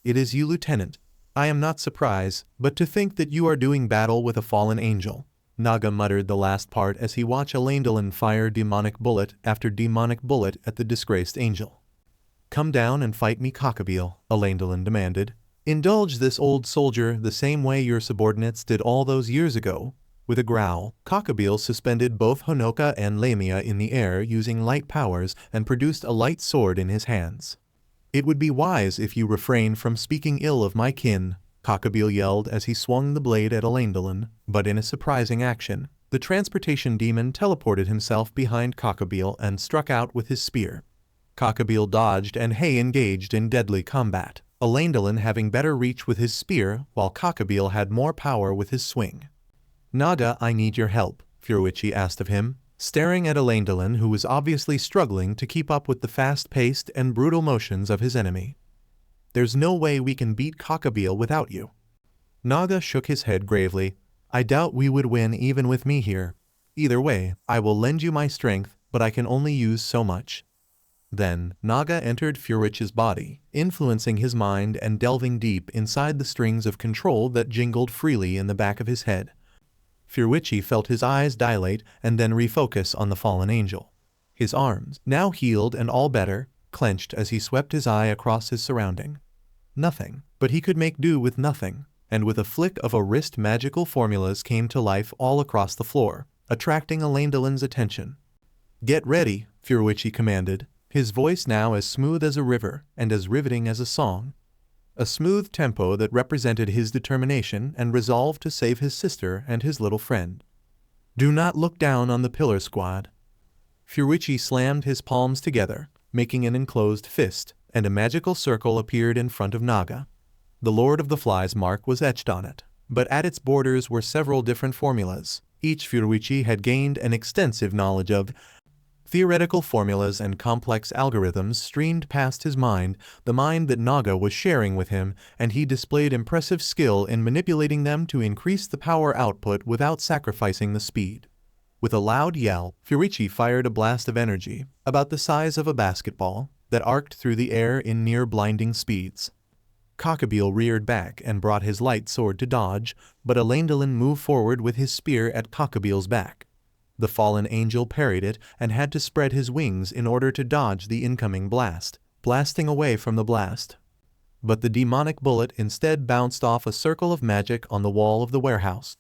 "It is you, Lieutenant. I am not surprised, but to think that you are doing battle with a fallen angel." Naga muttered the last part as he watched Elendilin fire demonic bullet after demonic bullet at the disgraced angel. "Come down and fight me, Cockabeel," Elendilin demanded. "Indulge this old soldier the same way your subordinates did all those years ago." With a growl, Cockabeel suspended both Honoka and Lamia in the air using light powers and produced a light sword in his hands. "It would be wise if you refrain from speaking ill of my kin," Cockabeel yelled as he swung the blade at Elendilin, but in a surprising action, the transportation demon teleported himself behind Cockabeel and struck out with his spear. Cockabeel dodged and engaged in deadly combat, Elendilin having better reach with his spear while Cockabeel had more power with his swing. Naga, I need your help, Furuichi asked of him, staring at Elendilin, who was obviously struggling to keep up with the fast-paced and brutal motions of his enemy. There's no way we can beat Cockabeel without you. Naga shook his head gravely. I doubt we would win even with me here. Either way, I will lend you my strength, but I can only use so much. Then, Naga entered Furuichi's body, influencing his mind and delving deep inside the strings of control that jingled freely in the back of his head. Furuichi felt his eyes dilate and then refocus on the fallen angel. His arms, now healed and all better, clenched as he swept his eye across his surrounding. Nothing, but he could make do with nothing, and with a flick of a wrist magical formulas came to life all across the floor, attracting Elendilin's attention. Get ready, Furuichi commanded, his voice now as smooth as a river and as riveting as a song. A smooth tempo that represented his determination and resolve to save his sister and his little friend. Do not look down on the Pillar Squad. Furuichi slammed his palms together, making an enclosed fist, and a magical circle appeared in front of Naga. The Lord of the Flies mark was etched on it, but at its borders were several different formulas. Each Furuichi had gained an extensive knowledge of. Theoretical formulas and complex algorithms streamed past his mind, the mind that Naga was sharing with him, and he displayed impressive skill in manipulating them to increase the power output without sacrificing the speed. With a loud yell, Furuichi fired a blast of energy, about the size of a basketball, that arced through the air in near blinding speeds. Cockabeel reared back and brought his light sword to dodge, but Elendilin moved forward with his spear at Cockabeel's back. The fallen angel parried it and had to spread his wings in order to dodge the incoming blast, blasting away from the blast. But the demonic bullet instead bounced off a circle of magic on the wall of the warehouse.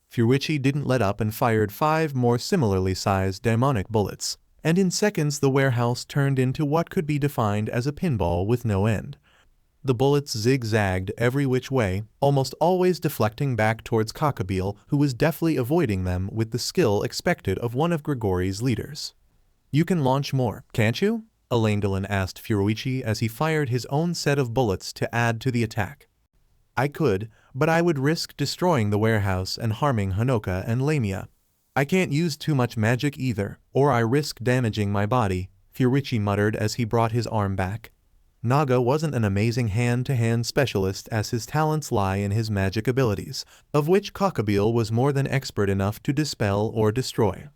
Furuichi didn't let up and fired 5 more similarly sized demonic bullets, and in seconds the warehouse turned into what could be defined as a pinball with no end. The bullets zigzagged every which way, almost always deflecting back towards Cockabeel, who was deftly avoiding them with the skill expected of one of Grigori's leaders. You can launch more, can't you? Elendilin asked Furuichi as he fired his own set of bullets to add to the attack. I could, but I would risk destroying the warehouse and harming Hanoka and Lamia. I can't use too much magic either, or I risk damaging my body, Furuichi muttered as he brought his arm back. Naga wasn't an amazing hand-to-hand specialist, as his talents lie in his magic abilities, of which Cockabeel was more than expert enough to dispel or destroy.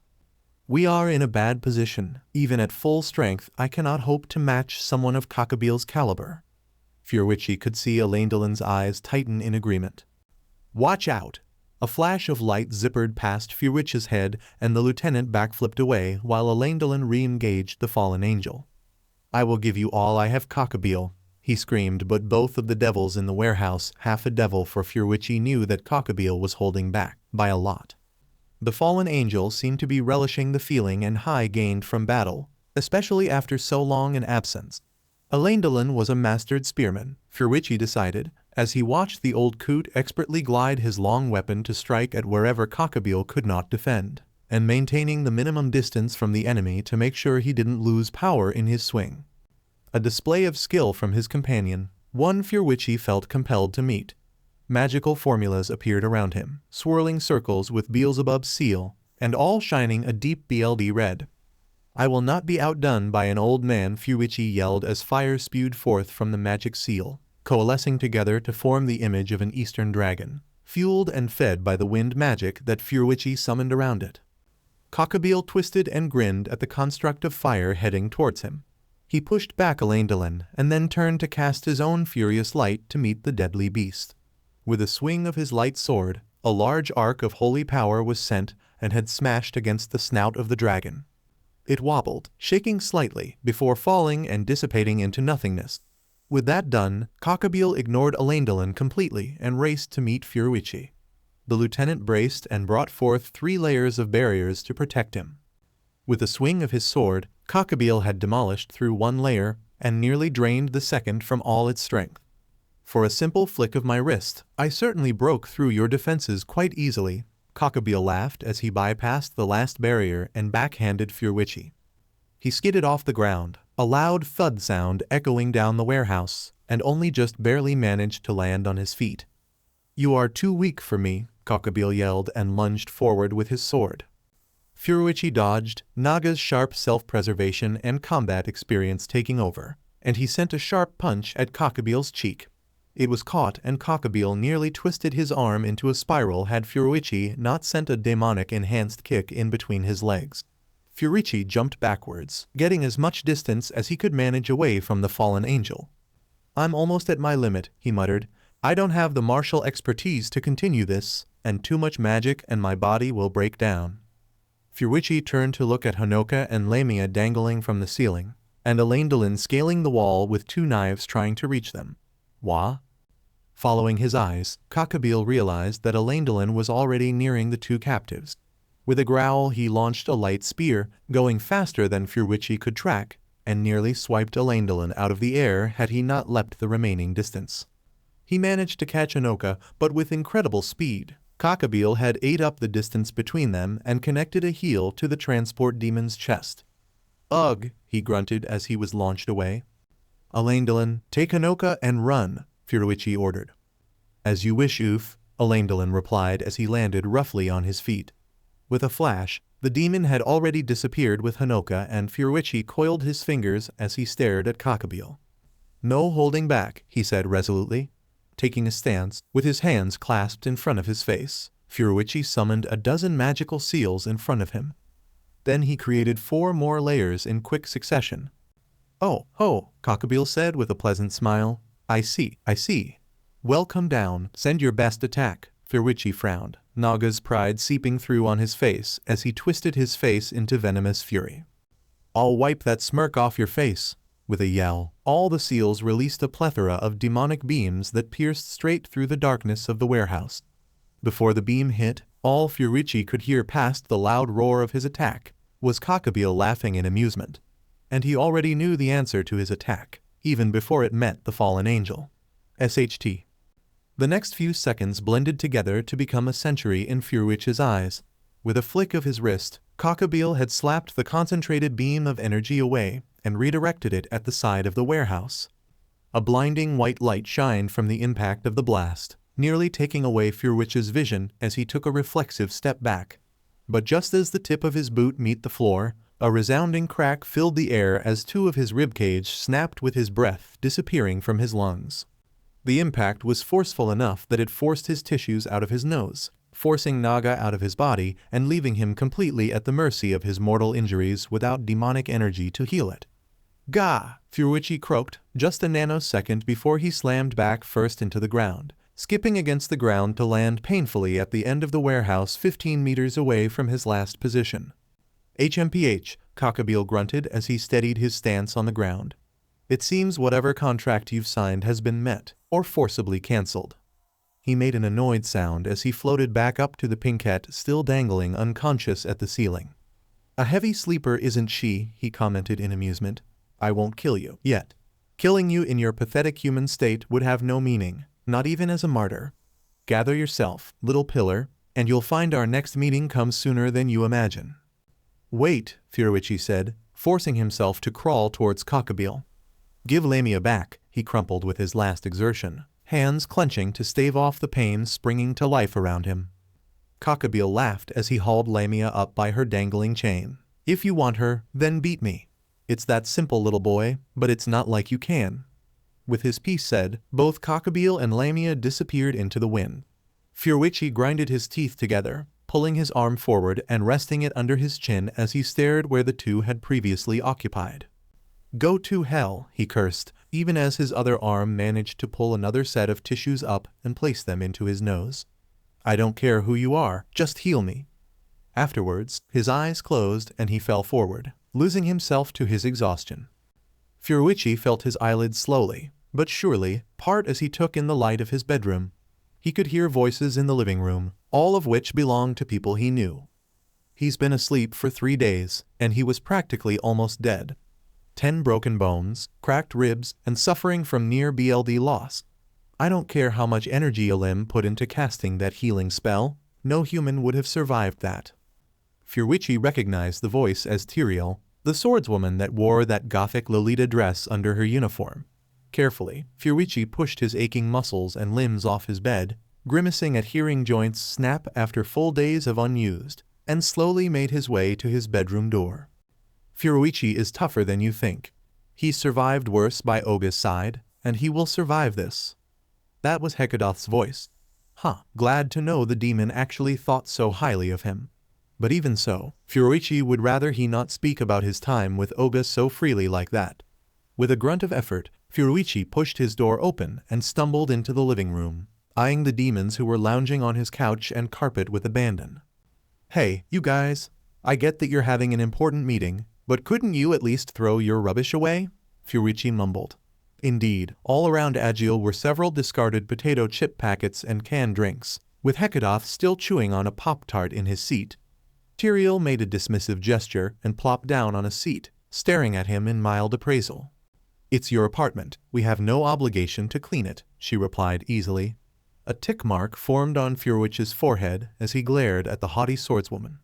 We are in a bad position. Even at full strength, I cannot hope to match someone of Cockabeel's caliber. Furuichi could see Elendilin's eyes tighten in agreement. Watch out! A flash of light zippered past Furuichi's head, and the lieutenant backflipped away while Elendilin re-engaged the fallen angel. I will give you all I have, Cockabeel, he screamed, but both of the devils in the warehouse, half a devil, for Furuichi knew that Cockabeel was holding back, by a lot. The fallen angel seemed to be relishing the feeling and high gained from battle, especially after so long an absence. Elendilin was a mastered spearman, Furuichi decided, as he watched the old coot expertly glide his long weapon to strike at wherever Cockabeel could not defend, and maintaining the minimum distance from the enemy to make sure he didn't lose power in his swing. A display of skill from his companion, one Furuichi felt compelled to meet. Magical formulas appeared around him, swirling circles with Beelzebub's seal, and all shining a deep BLD red. I will not be outdone by an old man, Furuichi yelled as fire spewed forth from the magic seal, coalescing together to form the image of an eastern dragon, fueled and fed by the wind magic that Furuichi summoned around it. Cockabeel twisted and grinned at the construct of fire heading towards him. He pushed back Elendilin and then turned to cast his own furious light to meet the deadly beast. With a swing of his light sword, a large arc of holy power was sent and had smashed against the snout of the dragon. It wobbled, shaking slightly, before falling and dissipating into nothingness. With that done, Cockabeel ignored Elendilin completely and raced to meet Furuichi. The lieutenant braced and brought forth 3 layers of barriers to protect him. With a swing of his sword, Cockabeel had demolished through 1 layer and nearly drained the second from all its strength. For a simple flick of my wrist, I certainly broke through your defenses quite easily, Cockabeel laughed as he bypassed the last barrier and backhanded Furuichi. He skidded off the ground, a loud thud sound echoing down the warehouse, and only just barely managed to land on his feet. You are too weak for me, Cockabeel yelled and lunged forward with his sword. Furuichi dodged, Naga's sharp self-preservation and combat experience taking over, and he sent a sharp punch at Cockabeel's cheek. It was caught and Cockabeel nearly twisted his arm into a spiral had Furuichi not sent a demonic enhanced kick in between his legs. Furuichi jumped backwards, getting as much distance as he could manage away from the fallen angel. "I'm almost at my limit," he muttered. "I don't have the martial expertise to continue this, and too much magic and my body will break down." Furuichi turned to look at Honoka and Lamia dangling from the ceiling, and Elendilin scaling the wall with 2 knives trying to reach them. Wah? Following his eyes, Cockabeel realized that Elendilin was already nearing the 2 captives. With a growl he launched a light spear, going faster than Furuichi could track, and nearly swiped Elendilin out of the air had he not leapt the remaining distance. He managed to catch Honoka, but with incredible speed. Cockabeel had ate up the distance between them and connected a heel to the transport demon's chest. "Ugh," he grunted as he was launched away. "Elendilin, take Honoka and run," Furuichi ordered. "As you wish, Oof," Elendilin replied as he landed roughly on his feet. With a flash, the demon had already disappeared with Honoka and Furuichi coiled his fingers as he stared at Cockabeel. "No holding back," he said resolutely. Taking a stance, with his hands clasped in front of his face, Furuichi summoned a dozen magical seals in front of him. Then he created 4 more layers in quick succession. "Oh, ho," Cockabeel said with a pleasant smile. I see. Well, come down, send your best attack," Furuichi frowned, Naga's pride seeping through on his face as he twisted his face into venomous fury. "I'll wipe that smirk off your face." With a yell, all the seals released a plethora of demonic beams that pierced straight through the darkness of the warehouse. Before the beam hit, all Furuichi could hear past the loud roar of his attack was Cockabeel laughing in amusement. And he already knew the answer to his attack, even before it met the fallen angel. SHT. The next few seconds blended together to become a century in Furuichi's eyes. With a flick of his wrist, Cockabeel had slapped the concentrated beam of energy away and redirected it at the side of the warehouse. A blinding white light shined from the impact of the blast, nearly taking away Furuichi's vision as he took a reflexive step back. But just as the tip of his boot met the floor, a resounding crack filled the air as 2 of his ribcage snapped with his breath disappearing from his lungs. The impact was forceful enough that it forced his tissues out of his nose, forcing Naga out of his body and leaving him completely at the mercy of his mortal injuries without demonic energy to heal it. "Gah!" Furuichi croaked, just a nanosecond before he slammed back first into the ground, skipping against the ground to land painfully at the end of the warehouse 15 meters away from his last position. "HMPH," Cockabeel grunted as he steadied his stance on the ground. "It seems whatever contract you've signed has been met, or forcibly cancelled." He made an annoyed sound as he floated back up to the pinkette still dangling unconscious at the ceiling. "A heavy sleeper isn't she," he commented in amusement. "I won't kill you yet. Killing you in your pathetic human state would have no meaning, not even as a martyr. Gather yourself, little pillar, and you'll find our next meeting comes sooner than you imagine." "Wait," Furuichi said, forcing himself to crawl towards Cockabeel. "Give Lamia back," he crumpled with his last exertion, hands clenching to stave off the pain springing to life around him. Cockabeel laughed as he hauled Lamia up by her dangling chain. "If you want her, then beat me. It's that simple, little boy, but it's not like you can." With his piece said, both Cockabeel and Lamia disappeared into the wind. Furuichi grinded his teeth together, pulling his arm forward and resting it under his chin as he stared where the 2 had previously occupied. "Go to hell," he cursed, even as his other arm managed to pull another set of tissues up and place them into his nose. "I don't care who you are, just heal me." Afterwards, his eyes closed and he fell forward, losing himself to his exhaustion. Furuichi felt his eyelids slowly, but surely, part as he took in the light of his bedroom. He could hear voices in the living room, all of which belonged to people he knew. He's been asleep for 3 days, and he was practically almost dead. 10 broken bones, cracked ribs, and suffering from near BLD loss. I don't care how much energy a limb put into casting that healing spell, no human would have survived that. Furuichi recognized the voice as Tyrael, the swordswoman that wore that gothic Lolita dress under her uniform. Carefully, Furuichi pushed his aching muscles and limbs off his bed, grimacing at hearing joints snap after full days of unused, and slowly made his way to his bedroom door. Furuichi is tougher than you think. He survived worse by Oga's side, and he will survive this. That was Hekadoth's voice. Glad to know the demon actually thought so highly of him. But even so, Furuichi would rather he not speak about his time with Oga so freely like that. With a grunt of effort, Furuichi pushed his door open and stumbled into the living room, eyeing the demons who were lounging on his couch and carpet with abandon. Hey, you guys. I get that you're having an important meeting, but couldn't you at least throw your rubbish away? Furuichi mumbled. Indeed, all around Agil were several discarded potato chip packets and canned drinks, with Hekadoth still chewing on a Pop-Tart in his seat. Tyrael made a dismissive gesture and plopped down on a seat, staring at him in mild appraisal. It's your apartment. We have no obligation to clean it, she replied easily. A tick mark formed on Furuichi's forehead as he glared at the haughty swordswoman.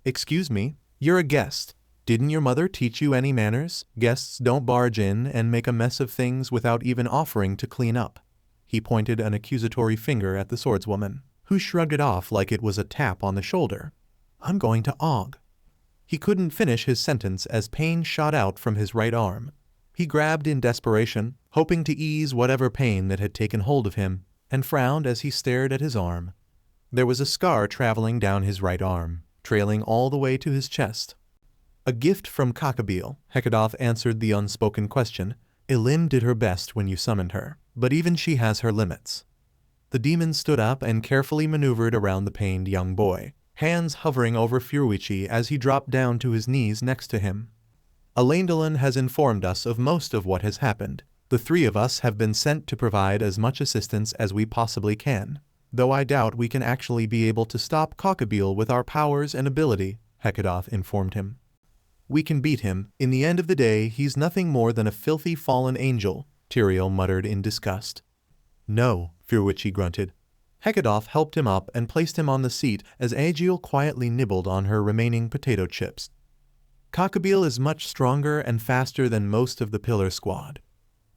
Excuse me, you're a guest. Didn't your mother teach you any manners? Guests don't barge in and make a mess of things without even offering to clean up. He pointed an accusatory finger at the swordswoman, who shrugged it off like it was a tap on the shoulder. I'm going to Og. He couldn't finish his sentence as pain shot out from his right arm. He grabbed in desperation, hoping to ease whatever pain that had taken hold of him, and frowned as he stared at his arm. There was a scar traveling down his right arm, trailing all the way to his chest. A gift from Cockabeel, Hekadoth answered the unspoken question. Elin did her best when you summoned her, but even she has her limits. The demon stood up and carefully maneuvered around the pained young boy, hands hovering over Furuichi as he dropped down to his knees next to him. Elendilin has informed us of most of what has happened. The three of us have been sent to provide as much assistance as we possibly can, though I doubt we can actually be able to stop Cockabeel with our powers and ability, Hekadoth informed him. We can beat him. In the end of the day, he's nothing more than a filthy fallen angel, Tyrael muttered in disgust. No, Furuichi grunted. Hekadoth helped him up and placed him on the seat as Agil quietly nibbled on her remaining potato chips. Cockabeel is much stronger and faster than most of the Pillar Squad.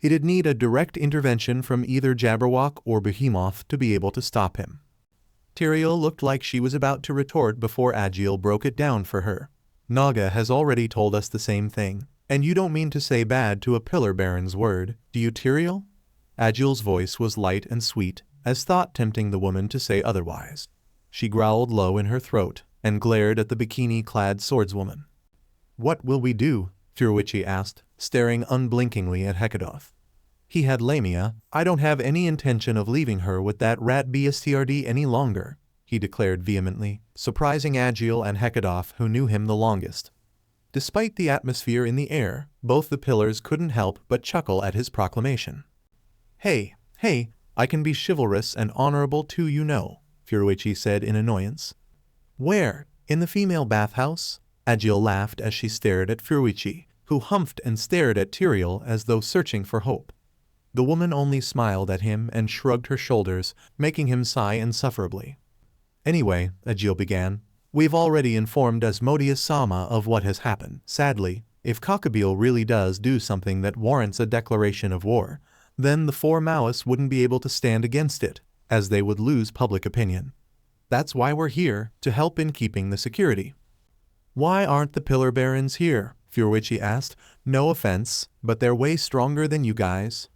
It'd need a direct intervention from either Jabberwock or Behemoth to be able to stop him. Tyrael looked like she was about to retort before Agil broke it down for her. Naga has already told us the same thing, and you don't mean to say bad to a Pillar Baron's word, do you, Tyrael? Agil's voice was light and sweet, as thought tempting the woman to say otherwise. She growled low in her throat, and glared at the bikini-clad swordswoman. What will we do? Furuichi asked, staring unblinkingly at Hekadoth. He had Lamia. I don't have any intention of leaving her with that rat BSTRD any longer, he declared vehemently, surprising Agil and Hekadoth, who knew him the longest. Despite the atmosphere in the air, both the pillars couldn't help but chuckle at his proclamation. Hey, I can be chivalrous and honorable too, you know, Furuichi said in annoyance. Where? In the female bathhouse? Agil laughed as she stared at Furuichi, who humphed and stared at Tyrael as though searching for hope. The woman only smiled at him and shrugged her shoulders, making him sigh insufferably. Anyway, Agil began, we've already informed Asmodeus-sama of what has happened. Sadly, if Cockabeel really does do something that warrants a declaration of war, then the four Maoists wouldn't be able to stand against it, as they would lose public opinion. That's why we're here, to help in keeping the security. Why aren't the Pillar Barons here? Furuichi asked. No offense, but they're way stronger than you guys.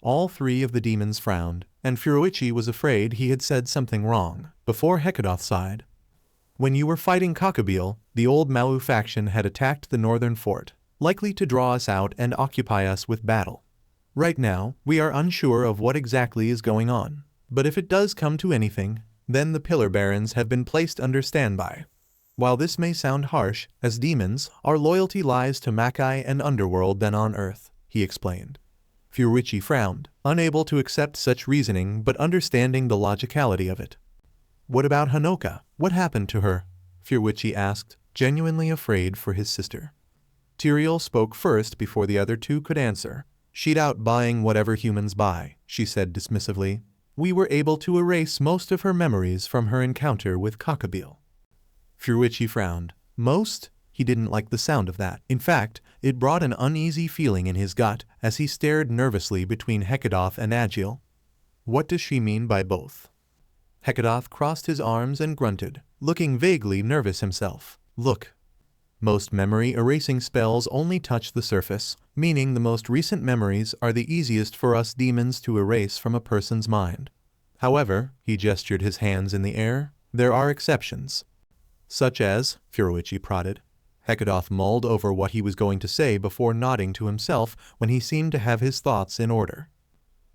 All three of the demons frowned, and Furuichi was afraid he had said something wrong, before Hekadoth sighed. When you were fighting Cockabeel, the old Mau faction had attacked the northern fort, likely to draw us out and occupy us with battle. Right now, we are unsure of what exactly is going on, but if it does come to anything, then the Pillar Barons have been placed under standby. While this may sound harsh, as demons, our loyalty lies to Makai and Underworld than on Earth, he explained. Furuichi frowned, unable to accept such reasoning but understanding the logicality of it. What about Hanoka? What happened to her? Furuichi asked, genuinely afraid for his sister. Tyrael spoke first before the other two could answer. She'd out buying whatever humans buy, she said dismissively. We were able to erase most of her memories from her encounter with Cockabeel. Furuichi frowned. Most? He didn't like the sound of that. In fact, it brought an uneasy feeling in his gut as he stared nervously between Hekadoth and Agil. What does she mean by both? Hekadoth crossed his arms and grunted, looking vaguely nervous himself. Look. Most memory erasing spells only touch the surface, meaning the most recent memories are the easiest for us demons to erase from a person's mind. However, he gestured his hands in the air, there are exceptions. Such as, Furuichi prodded. Hekadoth mulled over what he was going to say before nodding to himself when he seemed to have his thoughts in order.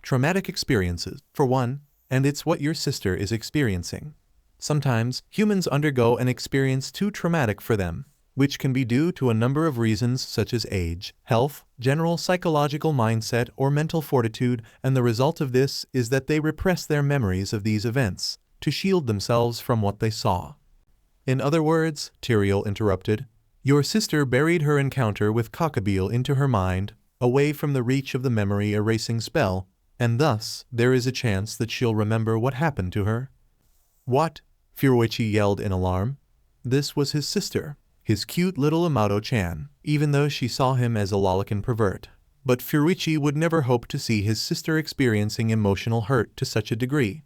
Traumatic experiences, for one, and it's what your sister is experiencing. Sometimes, humans undergo an experience too traumatic for them, which can be due to a number of reasons such as age, health, general psychological mindset, or mental fortitude, and the result of this is that they repress their memories of these events, to shield themselves from what they saw. In other words, Tyrael interrupted, your sister buried her encounter with Cockabeel into her mind, away from the reach of the memory erasing spell, and thus, there is a chance that she'll remember what happened to her. What? Furuichi yelled in alarm. This was his sister, his cute little Amato-chan, even though she saw him as a lolicon pervert. But Furuichi would never hope to see his sister experiencing emotional hurt to such a degree.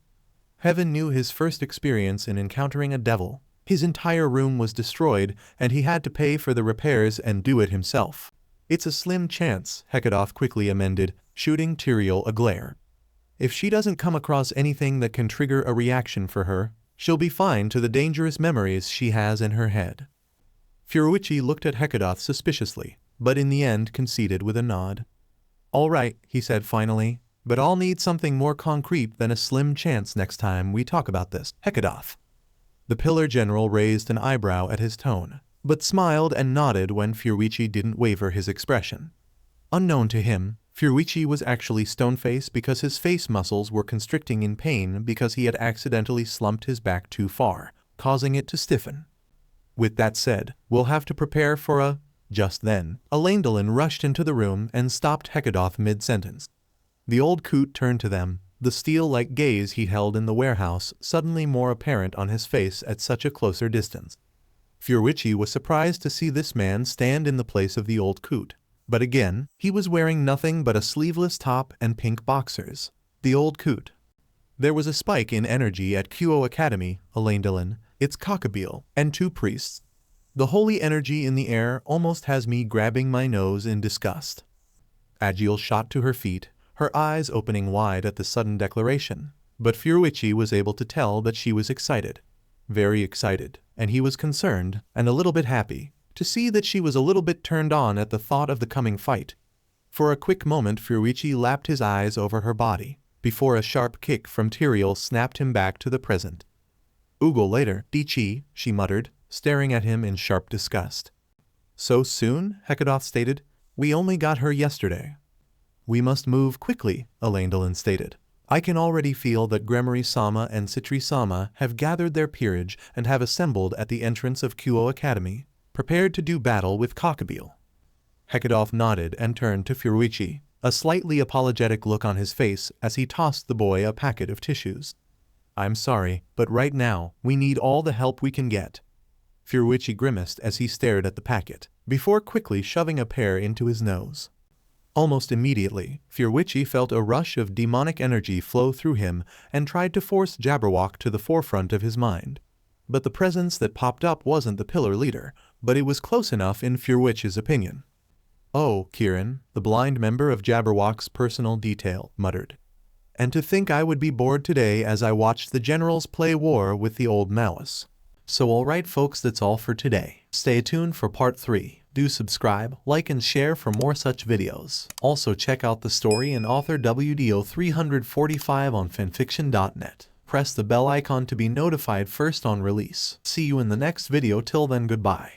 Heaven knew his first experience in encountering a devil. His entire room was destroyed, and he had to pay for the repairs and do it himself. It's a slim chance, Hekadoth quickly amended, shooting Tyrael a glare. If she doesn't come across anything that can trigger a reaction for her, she'll be fine to the dangerous memories she has in her head. Furuichi looked at Hekadoth suspiciously, but in the end conceded with a nod. All right, he said finally, but I'll need something more concrete than a slim chance next time we talk about this. Hekadoth. The Pillar General raised an eyebrow at his tone, but smiled and nodded when Furuichi didn't waver his expression. Unknown to him, Furuichi was actually stone-faced because his face muscles were constricting in pain because he had accidentally slumped his back too far, causing it to stiffen. With that said, we'll have to prepare for a... Just then, Elendilin rushed into the room and stopped Hekadoth mid-sentence. The old coot turned to them, the steel-like gaze he held in the warehouse suddenly more apparent on his face at such a closer distance. Furuichi was surprised to see this man stand in the place of the old coot. But again, he was wearing nothing but a sleeveless top and pink boxers. The old coot. There was a spike in energy at Kuo Academy, Elendilin, its Cockabeel, and two priests. The holy energy in the air almost has me grabbing my nose in disgust. Agiel shot to her feet, her eyes opening wide at the sudden declaration, but Furuichi was able to tell that she was excited. Very excited, and he was concerned, and a little bit happy, to see that she was a little bit turned on at the thought of the coming fight. For a quick moment Furuichi lapped his eyes over her body, before a sharp kick from Tyrael snapped him back to the present. Ugo later, Dichi, she muttered, staring at him in sharp disgust. So soon? Hekadoth stated. We only got her yesterday. We must move quickly, Elendilin stated. I can already feel that Gremory-sama and Citri-sama have gathered their peerage and have assembled at the entrance of Kuo Academy, prepared to do battle with Cockabeel. Hekadoth nodded and turned to Furuichi, a slightly apologetic look on his face as he tossed the boy a packet of tissues. I'm sorry, but right now, we need all the help we can get. Furuichi grimaced as he stared at the packet, before quickly shoving a pair into his nose. Almost immediately, Furuichi felt a rush of demonic energy flow through him and tried to force Jabberwock to the forefront of his mind. But the presence that popped up wasn't the pillar leader, but it was close enough in Furuichi's opinion. Oh, Kieran, the blind member of Jabberwock's personal detail, muttered. And to think I would be bored today as I watched the generals play war with the old mouse. So alright folks, that's all for today. Stay tuned for part 3. Do subscribe, like and share for more such videos. Also check out the story and author WDO 345 on FANFICTIONnet. Press the bell icon to be notified first on release. See you in the next video. Till then, goodbye.